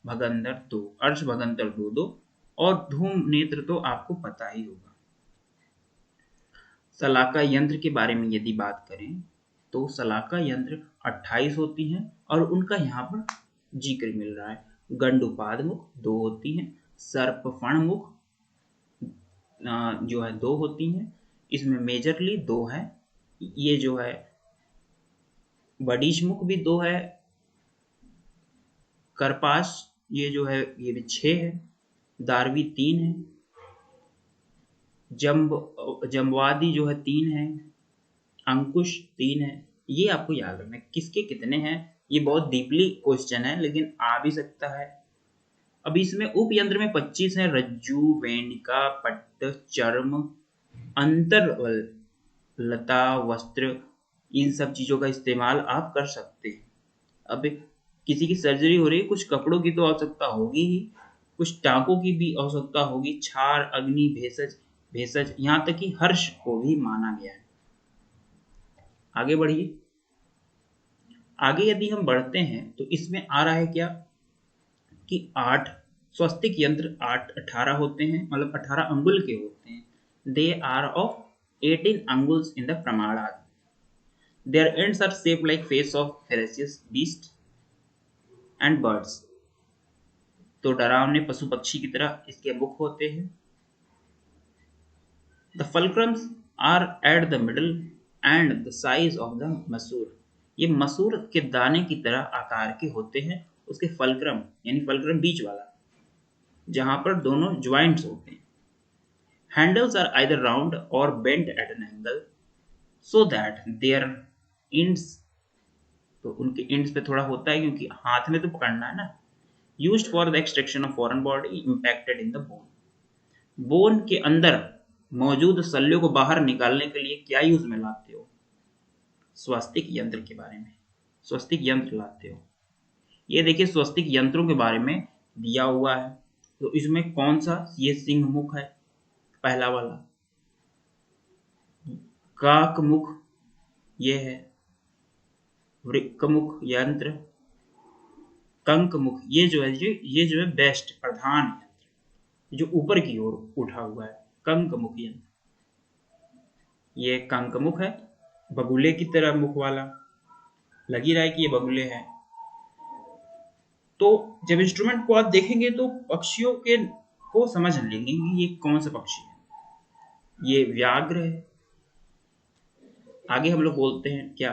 भगंदर 2, अर्श भगंदर 2 और धूम नेत्र तो आपको पता ही होगा। सलाका यंत्र के बारे में यदि बात करें तो सलाका यंत्र 28 होती हैं और उनका यहाँ पर जिक्र मिल रहा है। गंडुपाद मुख 2 होती हैं, सर्पफण मुख जो है 2 होती हैं। इसमें मेजरली 2 है। ये जो है बडीश मुख भी 2 है। करपास ये जो है ये भी 6 है। दारवी 3 है। जम्बवादी जो है 3 है। अंकुश 3 है। ये आपको याद रखना है किसके कितने हैं। ये बहुत डीपली क्वेश्चन है लेकिन आ भी सकता है। अब इसमें उपयंत्र में 25 है। रज्जु, वेणिका, पट्ट, चर्म, अंतरवल, लता, वस्त्र, इन सब चीजों का इस्तेमाल आप कर सकते हैं। अब किसी की सर्जरी हो रही है, कुछ कपड़ों की तो आवश्यकता होगी ही, कुछ टांकों की भी आवश्यकता होगी। क्षार, अग्नि, भेषज, यहाँ तक कि हर्ष को भी माना गया है। आगे बढ़िए। आगे यदि हम बढ़ते हैं तो इसमें आ रहा है क्या कि 8 स्वस्तिक यंत्र 18 होते हैं, मतलब 18 अंगुल के होते हैं। They are of 18 anguls in the pramana. Their ends are shaped like face of ferocious beast and birds. तो डरावने पशु पक्षी की तरह इसके मुख होते हैं। The fulcrums are at the middle and the size of the masoor. ये मसूर के दाने की तरह आकार के होते हैं। उसके फल्क्रम यानी फल्क्रम बीच वाला, जहां पर दोनों ज्वाइंट्स होते हैं। Handles are either round or bent at an angle so that their ends, तो उनके इंड्स पे थोड़ा होता है क्योंकि हाथ में तो पकड़ना है ना। Used for the extraction of foreign body impacted in the bone. Bone के अंदर मौजूद सल्यों को बाहर निकालने के लिए क्या यूज में लाते हो? स्वस्तिक यंत्र के बारे में, स्वस्तिक यंत्र लाते हो। ये देखिए स्वस्तिक यंत्रों के बारे में दिया हुआ है। तो इसमें कौन सा, ये सिंह मुख है पहला वाला, काक मुख ये है, वृक्क मुख यंत्र, कंक मुख ये जो है बेस्ट प्रधान यंत्र जो ऊपर की ओर उठा हुआ है, कंक मुख यंत्र। ये कंक मुख है, बगुले की तरह मुख वाला, लग ही रहा है कि ये बगुले है। तो जब इंस्ट्रूमेंट को आप देखेंगे तो पक्षियों के को समझ लेंगे कि ये कौन सा पक्षी है। ये व्याघ्र है। आगे हम लोग बोलते हैं क्या,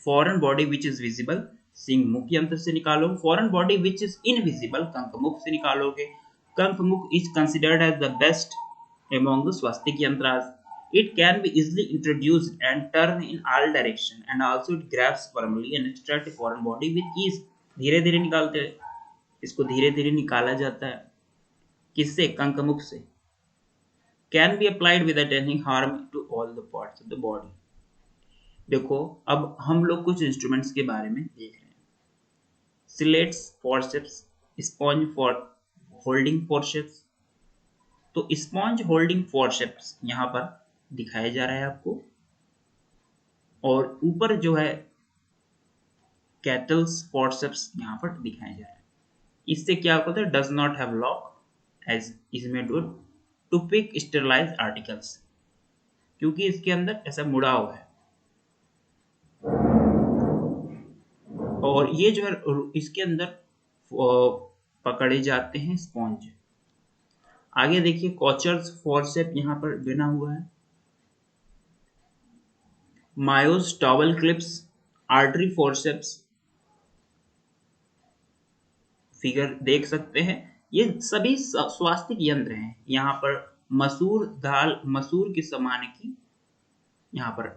foreign body which is visible सिंह मुख यंत्र से निकालो, foreign body which is invisible कंक मुख से निकालोगे। Kank mukh is considered as the best among the swastik yantras. It can be easily introduced and turned in all direction and also it grabs firmly and extract a foreign body with ease. धीरे धीरे निकालते हैं इसको, धीरे धीरे निकाला जाता है। किससे? कंक मुख से। Can be applied without any harm to all the parts of the body. देखो अब हम लोग कुछ इंस्ट्रूमेंट्स के बारे में देख रहे हैं। Sillet's forceps, sponge for holding forceps. तो स्पॉन्ज होल्डिंग फॉरसेप्स यहाँ पर दिखाया जा रहा है आपको, और ऊपर जो है कैटल्स फॉरसेप्स यहाँ पर दिखाया जा रहा है। इससे क्या होता है, does not have lock as is made to pick sterilise articles, क्योंकि इसके अंदर ऐसा मुड़ाव है। और ये जो है इसके अंदर पकड़े जाते हैं स्पॉन्ज। आगे देखिए कॉचर्स फॉरसेप यहाँ पर बना हुआ है। Mayo's towel clips, artery forceps, figure देख सकते हैं। ये सभी स्वास्तिक यंत्र हैं। यहाँ पर मसूर दाल, मसूर के समान की यहाँ पर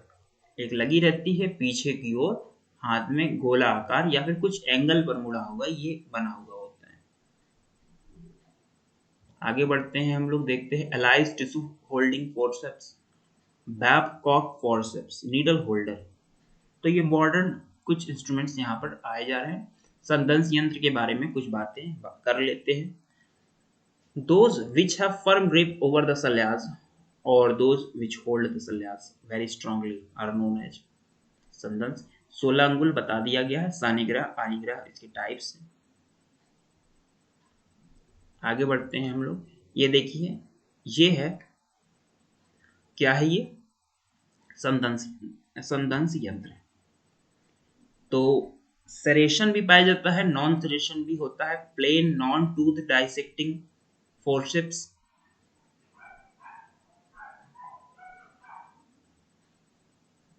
एक लगी रहती है, पीछे की ओर हाथ में गोला आकार या फिर कुछ एंगल पर मुड़ा हुआ ये बना हुआ होता है। आगे बढ़ते हैं हम लोग, देखते हैं allies tissue holding forceps, Babcock forceps, needle holder. तो ये मॉडर्न कुछ इंस्ट्रूमेंट्स यहाँ पर आए जा रहे हैं। संदंश यंत्र के बारे में कुछ बातें कर लेते हैं। Those which have firm grip over the salyas or those which hold the salyas very strongly are known as संदंश। 16 अंगुल बता दिया गया है, सानिग्रह आनिग्रह इसके टाइप्स हैं। आगे बढ़ते हैं हम लोग, ये देखिए ये है क्या है, ये संदंश यंत्र। तो सेरेशन भी पाया जाता है, नॉन सेरेशन भी होता है। Plain non tooth dissecting forceps,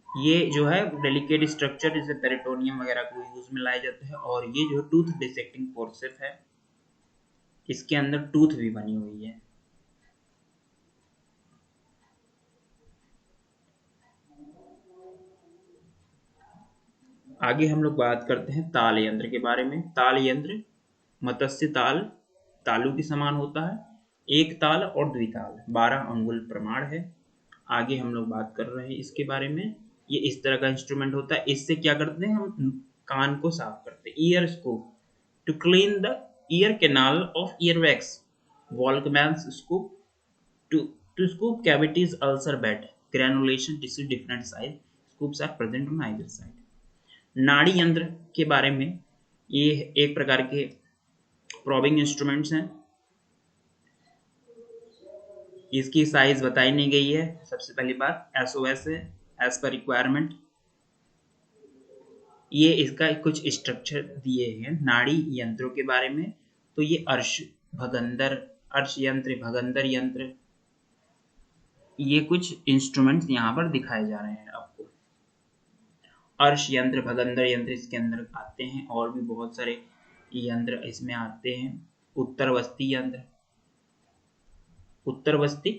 ये जो है डेलिकेट स्ट्रक्चर जैसे पेरिटोनियम वगैरह को यूज में लाया जाता है। और ये जो टूथ डिसेक्टिंग फोर्सेप है, इसके अंदर टूथ भी बनी हुई है। आगे हम लोग बात करते हैं ताल यंत्र के बारे में। ताल यंत्र मत्स्य ताल, तालू के समान होता है। एक ताल और द्विताल, 12 अंगुल प्रमाण है। आगे हम लोग बात कर रहे हैं इसके बारे में। ये इस तरह का इंस्ट्रूमेंट होता है। इससे क्या करते हैं हम, कान को साफ करते हैं। Ear scope to clean the ear canal of ear wax, Volkmann's scope to scoop cavities ulcer bed, granulation tissue different size, scoops are present on either side. नाड़ी यंत्र के बारे में, ये एक प्रकार के प्रोबिंग इंस्ट्रूमेंट्स हैं। इसकी साइज बताई नहीं गई है। सबसे पहली बात SOS है, एज पर रिक्वायरमेंट। ये इसका कुछ स्ट्रक्चर दिए हैं नाड़ी यंत्रों के बारे में। तो ये अर्श यंत्र, भगंदर यंत्र, ये कुछ इंस्ट्रूमेंट्स यहाँ पर दिखाए जा रहे हैं आपको। अर्श यंत्र, भगंदर यंत्र इसके अंदर आते हैं, और भी बहुत सारे यंत्र इसमें आते हैं। उत्तरवस्ती यंत्र, उत्तरवस्ती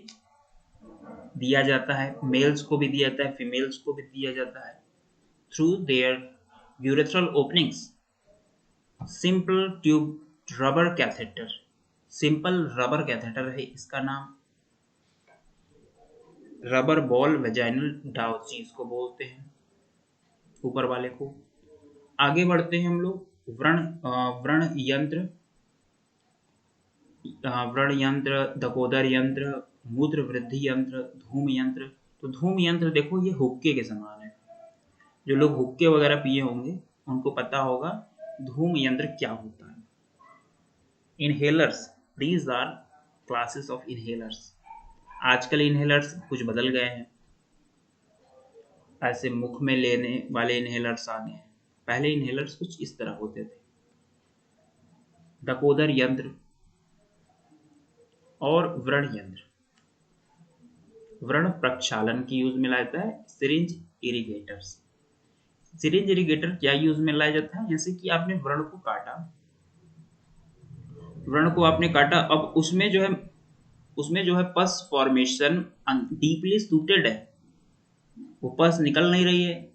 दिया जाता है, मेल्स को भी दिया जाता है, फीमेल्स को भी दिया जाता है। Through their urethral openings, simple tube rubber catheter, simple rubber catheter है इसका नाम। रबर बॉल वेजाइनल डाउची इसको बोलते हैं, ऊपर वाले को। आगे बढ़ते हैं हम लोग। व्रण यंत्र, दकोदर यंत्र, मूत्र वृद्धि यंत्र, धूम यंत्र। तो धूम यंत्र देखो, ये हुक्के के समान है। जो लोग हुक्के वगैरह पिए होंगे उनको पता होगा धूम यंत्र क्या होता है। Inhalers, these are classes of inhalers. आजकल इनहेलर्स कुछ बदल गए हैं, ऐसे मुख में लेने वाले इनहेलर्स आ गए हैं। पहले इनहेलर्स कुछ इस तरह होते थे। दकोदर यंत्र और व्रण यंत्र, व्रण प्रक्षालन की यूज में लाया जाता है। सिरिंज इरिगेटर्स, सिरिंज इरिगेटर क्या यूज में लाया जाता है? जैसे कि आपने व्रण को काटा, व्रण को आपने काटा, अब उसमें जो है पस फॉर्मेशन डीपली सूटेड है, वो पस निकल नहीं रही है,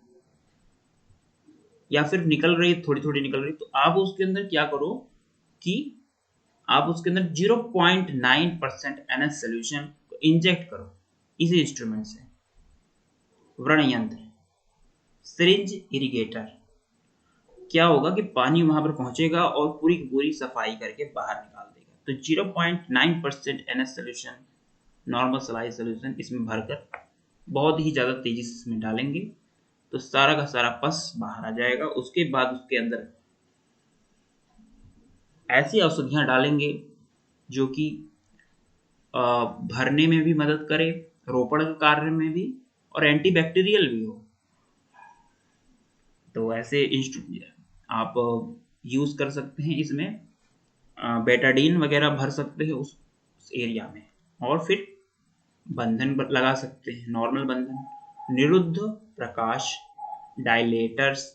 या फिर निकल रही है, थोड़ी थोड़ी निकल रही है। तो आप उसके अंदर क्या करो कि आप उसके अंदर 0.9% NH सोल्यूशन को इंजेक्ट करो इसी इंस्ट्रूमेंट से। व्रण यंत्र, सिरिंज इरिगेटर, क्या होगा कि पानी वहां पर पहुंचेगा और पूरी की पूरी सफाई करके बाहर निकाल देगा। तो 0.9% NH सोल्यूशन, नॉर्मल सलाइज सोल्यूशन इसमें भरकर बहुत ही ज्यादा तेजी से इसमें डालेंगे तो सारा का सारा पस बाहर आ जाएगा। उसके बाद उसके अंदर ऐसी औषधियां डालेंगे जो कि भरने में भी मदद करे, रोपण के कार्य में भी, और एंटीबैक्टीरियल भी हो। तो ऐसे आप यूज कर सकते हैं इसमें। बेटाडीन वगैरह भर सकते हैं उस एरिया में, और फिर बंधन लगा सकते हैं, नॉर्मल बंधन। निरुद्ध प्रकाश डायलेटर्स,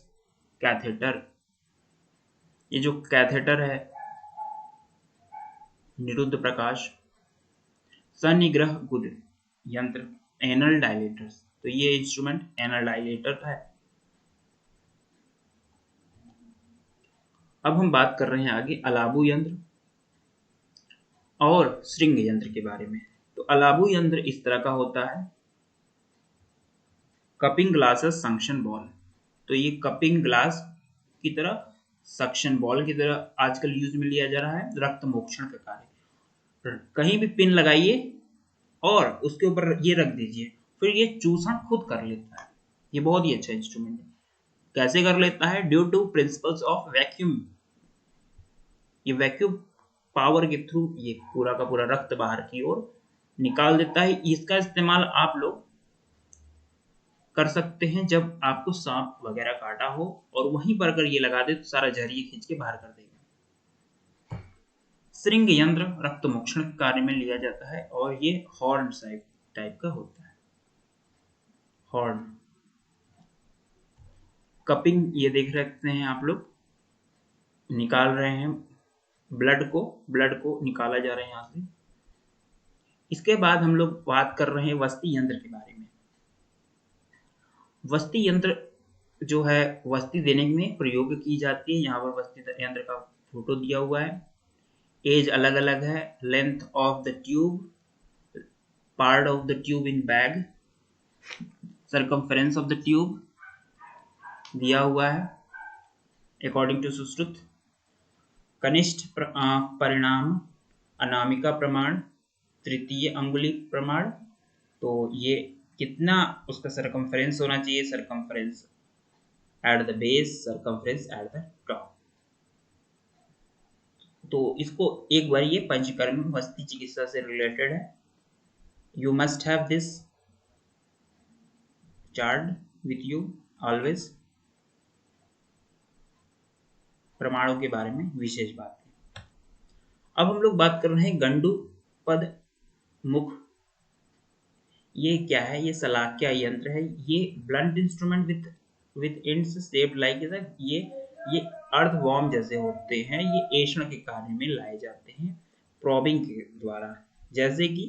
कैथेटर, ये जो कैथेटर है निरुद्ध प्रकाश। सन्निग्रह गुद यंत्र, एनल डायलेटर्स, तो ये इंस्ट्रूमेंट एनल डायलेटर है। अब हम बात कर रहे हैं आगे अलाबू यंत्र और श्रृंग यंत्र के बारे में। तो अलाबू यंत्र इस तरह का होता है, कपिंग ग्लासेस सक्शन बॉल। तो ये कपिंग ग्लास की तरह, सक्शन बॉल की तरह आजकल यूज में लिया जा रहा है रक्त मोक्षण का कार्य। कहीं भी पिन लगाइए और उसके ऊपर ये रख दीजिए, फिर ये चूसण खुद कर लेता है। ये बहुत ही अच्छा इंस्ट्रूमेंट है। कैसे कर लेता है? Due to principles of vacuum. ये वैक्यूम पावर के थ्रू ये पूरा का पूरा रक्त बाहर की ओर निकाल देता है। इसका इस्तेमाल आप लोग कर सकते हैं जब आपको सांप वगैरह काटा हो, और वहीं पर अगर ये लगा दे तो सारा जहर ये खींच के बाहर कर देगा। श्रृंग यंत्र रक्त मोक्षण के कार्य में लिया जाता है, और ये हॉर्न टाइप का होता है। हॉर्न कपिंग, ये देख रहे हैं आप लोग, निकाल रहे हैं ब्लड को निकाला जा रहा है यहाँ से। इसके बाद हम लोग बात कर रहे हैं वस्ती यंत्र के बारे में। वस्ती यंत्र जो है वस्ती देने में प्रयोग की जाती है। यहाँ पर वस्ती यंत्र का फोटो दिया हुआ है। एज अलग अलग है, length of the tube, part of the tube in bag, circumference of the tube दिया हुआ है अकॉर्डिंग टू सुश्रुत। कनिष्ठ परिणाम, अनामिका प्रमाण, तृतीय अंगुली प्रमाण। तो ये कितना उसका सरकमफ्रेंस होना चाहिए, circumference at the base, circumference at the top. तो इसको एक बार ये पंचकर्म वस्ती चिकित्सा से रिलेटेड है। You must have this chart with you always. प्रमाणों के बारे में विशेष बात है। अब हम लोग बात कर रहे हैं गंडू पद मुख। ये क्या है? ये सलाख्या यंत्र है। ये blunt instrument with ends shaped like ये अर्थवॉर्म जैसे होते हैं। ये ऐंठन के कार्य में लाए जाते हैं प्रोबिंग के द्वारा। जैसे कि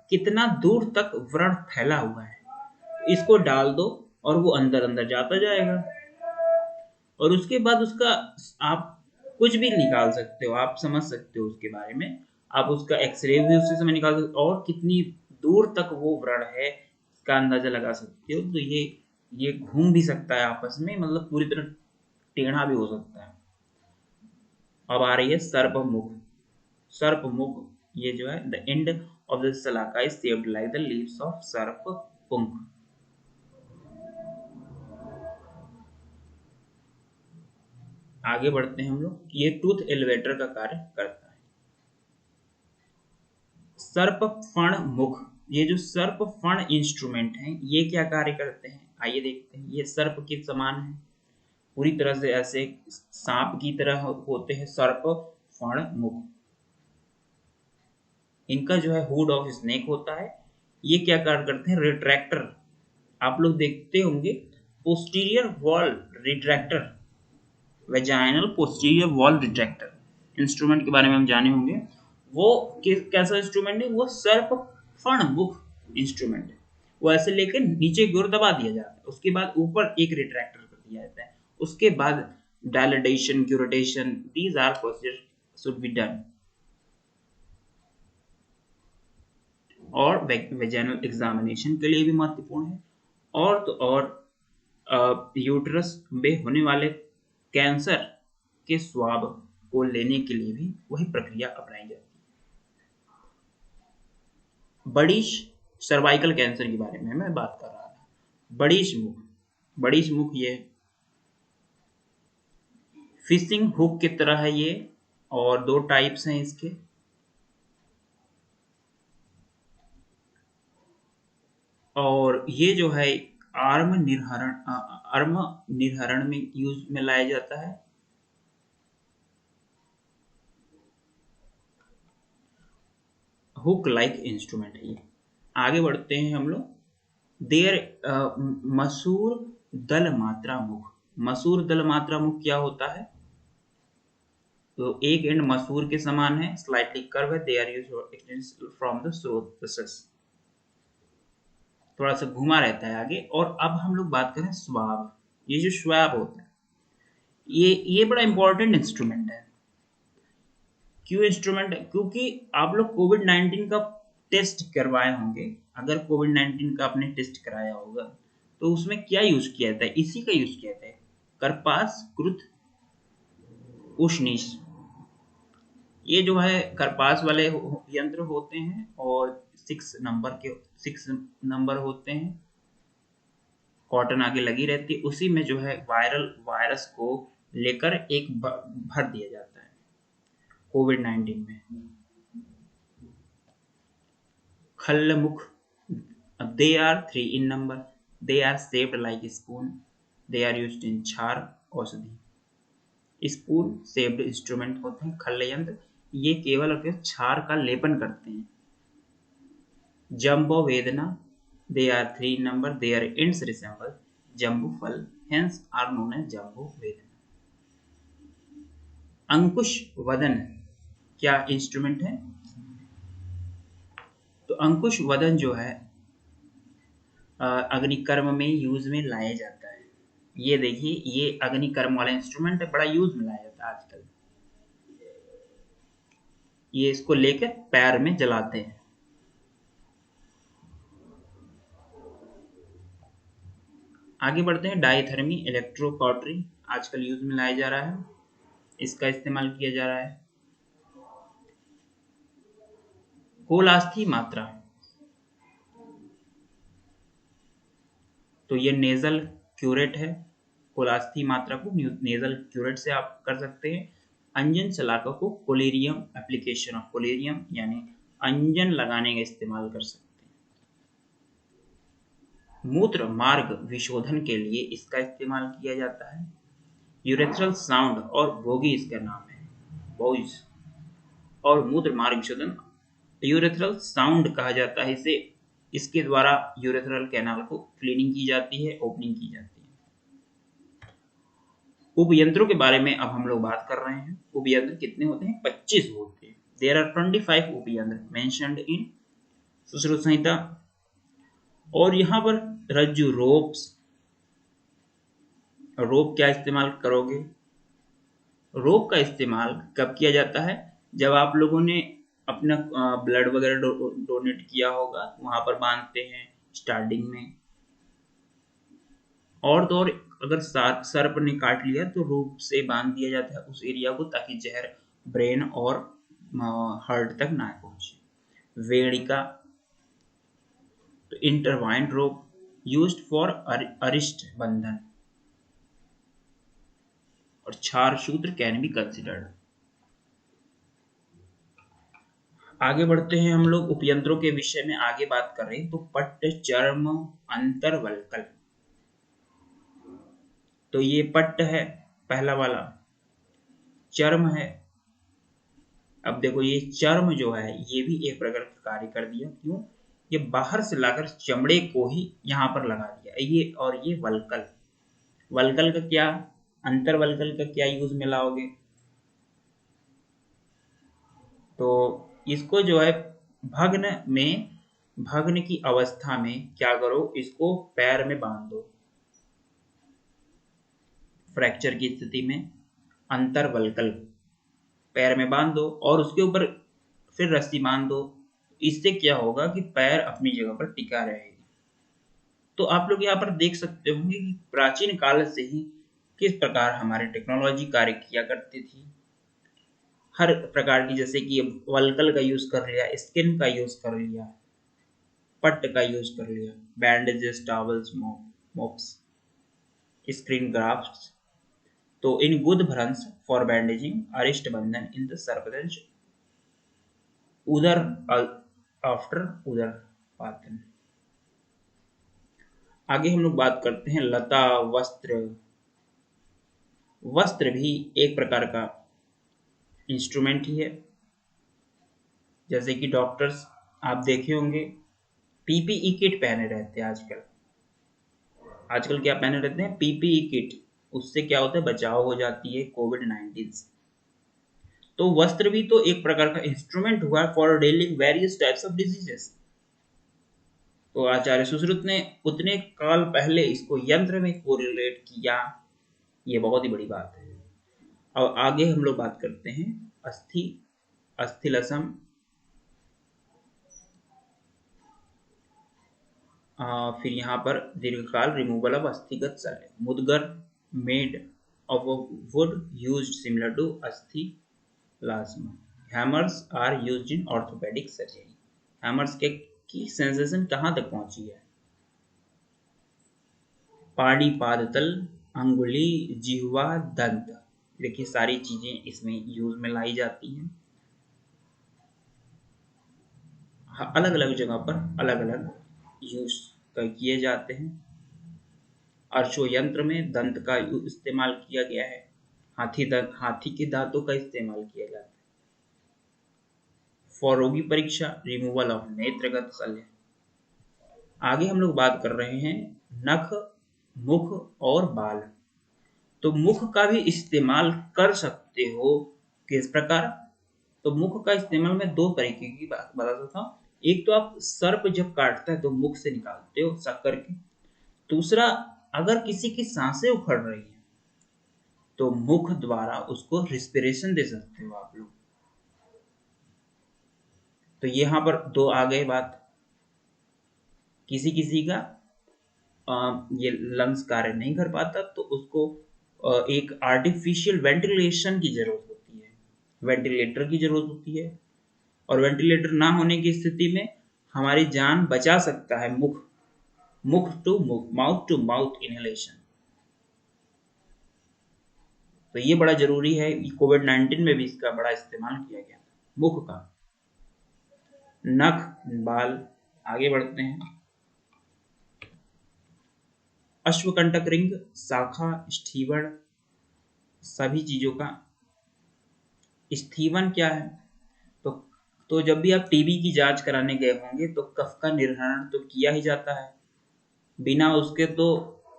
कितना दूर तक व्रण फैला हुआ है, इसको डाल दो और वो अंदर अंदर जाता जाएगा, और उसके बाद उसका आप कुछ भी निकाल सकते हो, आप समझ सकते हो उसके बारे में। आप उसका एक्सरे भी उससे समय निकाल सकते हो, और कितनी दूर तक वो व्रण है इसका अंदाजा लगा सकते हो। तो ये घूम भी सकता है आपस में, मतलब पूरी तरह टेढ़ा भी हो सकता है। अब आ रही है सर्पमुख। सर्पमुख ये जो है, the end of the shalaka is shaped like the leaves of sarpa punkh. आगे बढ़ते हैं हम लोग। ये टूथ एलिवेटर का कार्य करता है। सर्प फण मुख। ये जो सर्प फण इंस्ट्रूमेंट हैं, ये क्या कार्य करते हैं? आइए देखते हैं। ये सर्प के समान है, पूरी तरह से ऐसे सांप की तरह होते हैं सर्प फण मुख। इनका जो है हुड ऑफ स्नेक होता है। ये क्या कार्य करते हैं? रिट्रैक्टर। आप लोग देखते होंगे posterior wall retractor, vaginal posterior wall retractor instrument के बारे में हम जाने होंगे। वो कैसा इंस्ट्रूमेंट है? वो सर्प फण मुख इंस्ट्रूमेंट है। वो ऐसे लेकर नीचे की ओर दबा दिया जाता है, उसके बाद ऊपर एक रिट्रैक्टर कर दिया जाता है, उसके बाद dilatation, curettation, these are procedure should be done. और वेजाइनल एग्जामिनेशन के लिए भी महत्वपूर्ण है। और तो और यूट्रस में होने वाले कैंसर के स्वाब को लेने के लिए भी वही प्रक्रिया अपनाई जाती है। बड़ीश सर्वाइकल कैंसर के बारे में मैं बात कर रहा था। बड़ीश मुख। बड़ीश मुख ये फिशिंग हुक की तरह है ये, और दो टाइप्स हैं इसके। और ये जो है आर्म निर्हरण में यूज में लाया जाता है। हुक लाइक इंस्ट्रूमेंट है ये। आगे बढ़ते हैं हम लोग। देर मसूर दल मात्रा मुख। मसूर दल मात्रा मुख क्या होता है? तो एक एंड मसूर के समान है, स्लाइटली कर्व है। They are used from the स्रोत प्रोसेस, थोड़ा सा घुमा रहता है आगे। और अब हम लोग बात करें स्वाब। ये जो स्वाब होता है, ये बड़ा इंपॉर्टेंट इंस्ट्रूमेंट है। क्यों इंस्ट्रूमेंट है? क्योंकि आप लोग कोविड-19 का टेस्ट करवाए होंगे। अगर कोविड-19 का आपने टेस्ट कराया होगा तो उसमें क्या यूज किया था? इसी का यूज किया था, करपास कृत उष्णीश। ये जो है करपास वाले यंत्र होते हैं, और 6 नंबर होते हैं, कॉटन आगे लगी रहती है, उसी में जो है वायरस को लेकर एक भर दिया जाता है कोविड-19 में। खल्लमुख, they are 3 in number, they are shaped like a spoon, they are used in क्षार औषधि। स्पून शेप्ड इंस्ट्रूमेंट होते हैं खल्ल यंत्र, ये केवल और केवल क्षार का लेपन करते हैं। जम्बो वेदना, they are 3 in number, their ends resemble Jambu फल, hence are known as जम्बो वेदना। अंकुश वदन क्या इंस्ट्रूमेंट है? तो अंकुश वदन जो है अग्निकर्म में यूज में लाया जाता है। ये देखिए, ये अग्निकर्म वाला इंस्ट्रूमेंट है, बड़ा यूज में लाया जाता है आजकल। ये इसको लेकर पैर में जलाते हैं। आगे बढ़ते हैं। डाइथर्मी इलेक्ट्रोकॉटरी आजकल यूज में लाया जा रहा है, इसका इस्तेमाल किया जा रहा है। कोलास्थी मात्रा, तो ये नेजल क्यूरेट है, कोलास्थी मात्रा को नेजल क्यूरेट से आप कर सकते हैं। अंजन शलाका को कोलेरियम, एप्लीकेशन ऑफ कोलेरियम यानी अंजन लगाने का इस्तेमाल कर सकते हैं। मूत्र मार्ग विशोधन के लिए इसका इस्तेमाल किया जाता है। यूरेथ्रल साउंड और भोगी इसका नाम है, वॉइस। और मूत्र मार्ग विशोधन यूरेथ्रल साउंड कहा जाता है इसे। इसके द्वारा यूरेथ्रल कैनाल को क्लीनिंग की जाती है, ओपनिंग की जाती है। उपयंत्रों के बारे में अब हम लोग बात कर रहे हैं। उपयंत्र कितने होते हैं? 25 होते हैं। There are 25 upayantra mentioned in Sushruta Samhita. और यहाँ पर रज्जु, रोप क्या इस्तेमाल करोगे? रोप का इस्तेमाल कब किया जाता है? जब आप लोगों ने अपना ब्लड वगैरह डोनेट किया होगा, वहां पर बांधते हैं स्टार्टिंग में। और तो और अगर सर्प ने काट लिया तो रोप से बांध दिया जाता है उस एरिया को, ताकि जहर ब्रेन और हार्ट तक ना पहुंचे। वेणिका, तो इंटरवाइंड रोप यूज्ड फॉर अरिष्ट बंधन। और क्षार सूत्र कैन बी कंसिडर्ड। आगे बढ़ते हैं हम लोग उपयंत्रों के विषय में आगे बात कर रहे हैं। तो पट्ट, चर्म, अंतरवल्कल। तो ये पट्ट है पहला वाला, चर्म है। अब देखो ये चर्म जो है ये भी एक प्रकार का कार्य कर दिया। क्यों? ये बाहर से लाकर चमड़े को ही यहाँ पर लगा दिया ये। और ये वल्कल, वल्कल का क्या, अंतरवल्कल का क्या यूज में लाओगे? तो इसको जो है भग्न की अवस्था में क्या करो, इसको पैर में बांध दो। फ्रैक्चर की स्थिति में अंतरवल्कल पैर में बांध दो और उसके ऊपर फिर रस्सी बांध दो। इससे क्या होगा कि पैर अपनी जगह पर टिका रहेगा। तो आप लोग यहाँ पर देख सकते होंगे कि प्राचीन काल से ही किस प्रकार हमारी टेक्नोलॉजी कार्य किया करती थी। हर प्रकार की, जैसे कि वल्कल का यूज कर लिया, स्किन का यूज कर लिया, पट्ट का यूज कर लिया, बैंडेजेस, टॉवल्स, मोप्स, स्क्रीन ग्राफ्ट्स। तो इन गुद भ्रंश फॉर बैंडेजिंग अरिष्ट बंधन इन द सर्पदंश उदर आफ्टर उदर पातन। आगे हम लोग बात करते हैं लता, वस्त्र। वस्त्र भी एक प्रकार का इंस्ट्रूमेंट ही है। जैसे कि डॉक्टर्स आप देखे होंगे पीपीई किट पहने रहते हैं आजकल। आजकल क्या पहने रहते हैं? PPE kit. उससे क्या होता है? बचाव हो जाती है कोविड-19 से। तो वस्त्र भी तो एक प्रकार का इंस्ट्रूमेंट हुआ for dealing various types of diseases. तो आचार्य सुश्रुत ने उतने काल पहले इसको यंत्र में कोरिलेट किया, ये बहुत ही बड़ी बात है। अब आगे हम लोग बात करते हैं अस्थि, अस्थिलसम। फिर यहाँ पर दीर्घकाल removal of asthigat shalya, mudgar made of wood used similar to अस्थिलास्म। Hammers are used in orthopaedic surgery. Hammers के की सेंसेशन कहाँ तक पहुंची है? पाड़ी, पादतल, अंगुली, जिह्वा, दंत। देखिए सारी चीजें इसमें यूज में लाई जाती हैं। अलग अलग जगह पर अलग अलग यूज किए जाते हैं। अर्शो यंत्र में दंत का इस्तेमाल किया गया है। हाथी के दांतों का इस्तेमाल किया जाता है। फॉर रोगी परीक्षा, रिमूवल ऑफ नेत्रगत शल्य। आगे हम लोग बात कर रहे हैं नख, मुख और बाल। तो मुख का भी इस्तेमाल कर सकते हो। किस प्रकार? तो मुख का इस्तेमाल मैं दो तरीके की बात बता सकता हूँ। एक तो आप सर्प जब काटता है तो मुख से निकालते हो सक करके। दूसरा, अगर किसी की सांसें उखड़ रही है तो मुख द्वारा उसको रिस्पिरेशन दे सकते हो आप लोग। तो यहाँ पर दो आ गए बात। किसी किसी का ये लंग्स कार्य नहीं कर पाता तो उसको एक आर्टिफिशियल वेंटिलेशन की जरूरत होती है, वेंटिलेटर की जरूरत होती है। और वेंटिलेटर ना होने की स्थिति में हमारी जान बचा सकता है मुख। मुख टू मुख, माउथ टू माउथ इनहेलेशन। तो ये बड़ा जरूरी है, कोविड-19 में भी इसका बड़ा इस्तेमाल किया गया। मुख का, नख, बाल। आगे बढ़ते हैं। अश्वकंटक रिंग, शाखा, स्टीवन, सभी चीजों का। स्टीवन क्या है? तो तो जब भी आप टीबी की जांच कराने गए होंगे तो कफ का निर्धारण तो किया ही जाता है, बिना उसके तो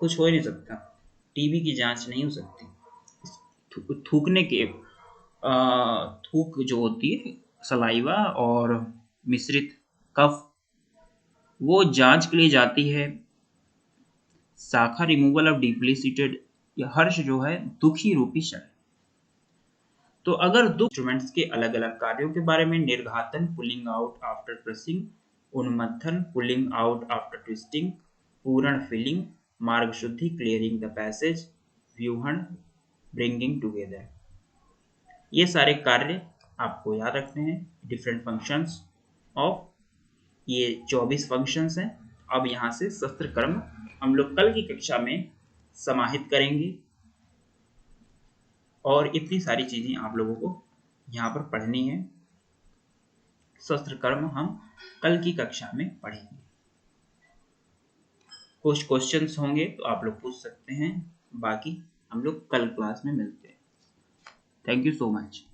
कुछ हो ही नहीं सकता, टीबी की जांच नहीं हो सकती। थूकने के थूक जो होती है, सलाइवा और मिश्रित कफ, वो जांच के लिए जाती है। शाखा, रिमूवल ऑफ डीपली सीटेड, या हर्ष जो है दुखी रूपी क्षण। तो अगर दो इंस्ट्रूमेंट्स के अलग अलग कार्यों के बारे में, nirghatan, pulling out after pressing, unmathan, pulling out after twisting, puran, filling, marg shuddhi, clearing the passage, vyuhan, bringing together, ये सारे कार्य आपको याद रखने हैं। डिफरेंट फंक्शंस ऑफ, ये 24 फंक्शंस हैं। अब यहाँ से शस्त्र कर्म हम लोग कल की कक्षा में समाहित करेंगे, और इतनी सारी चीजें आप लोगों को यहाँ पर पढ़नी है। शस्त्र कर्म हम कल की कक्षा में पढ़ेंगे। कुछ क्वेश्चंस होंगे तो आप लोग पूछ सकते हैं, बाकी हम लोग कल क्लास में मिलते हैं। Thank you so much.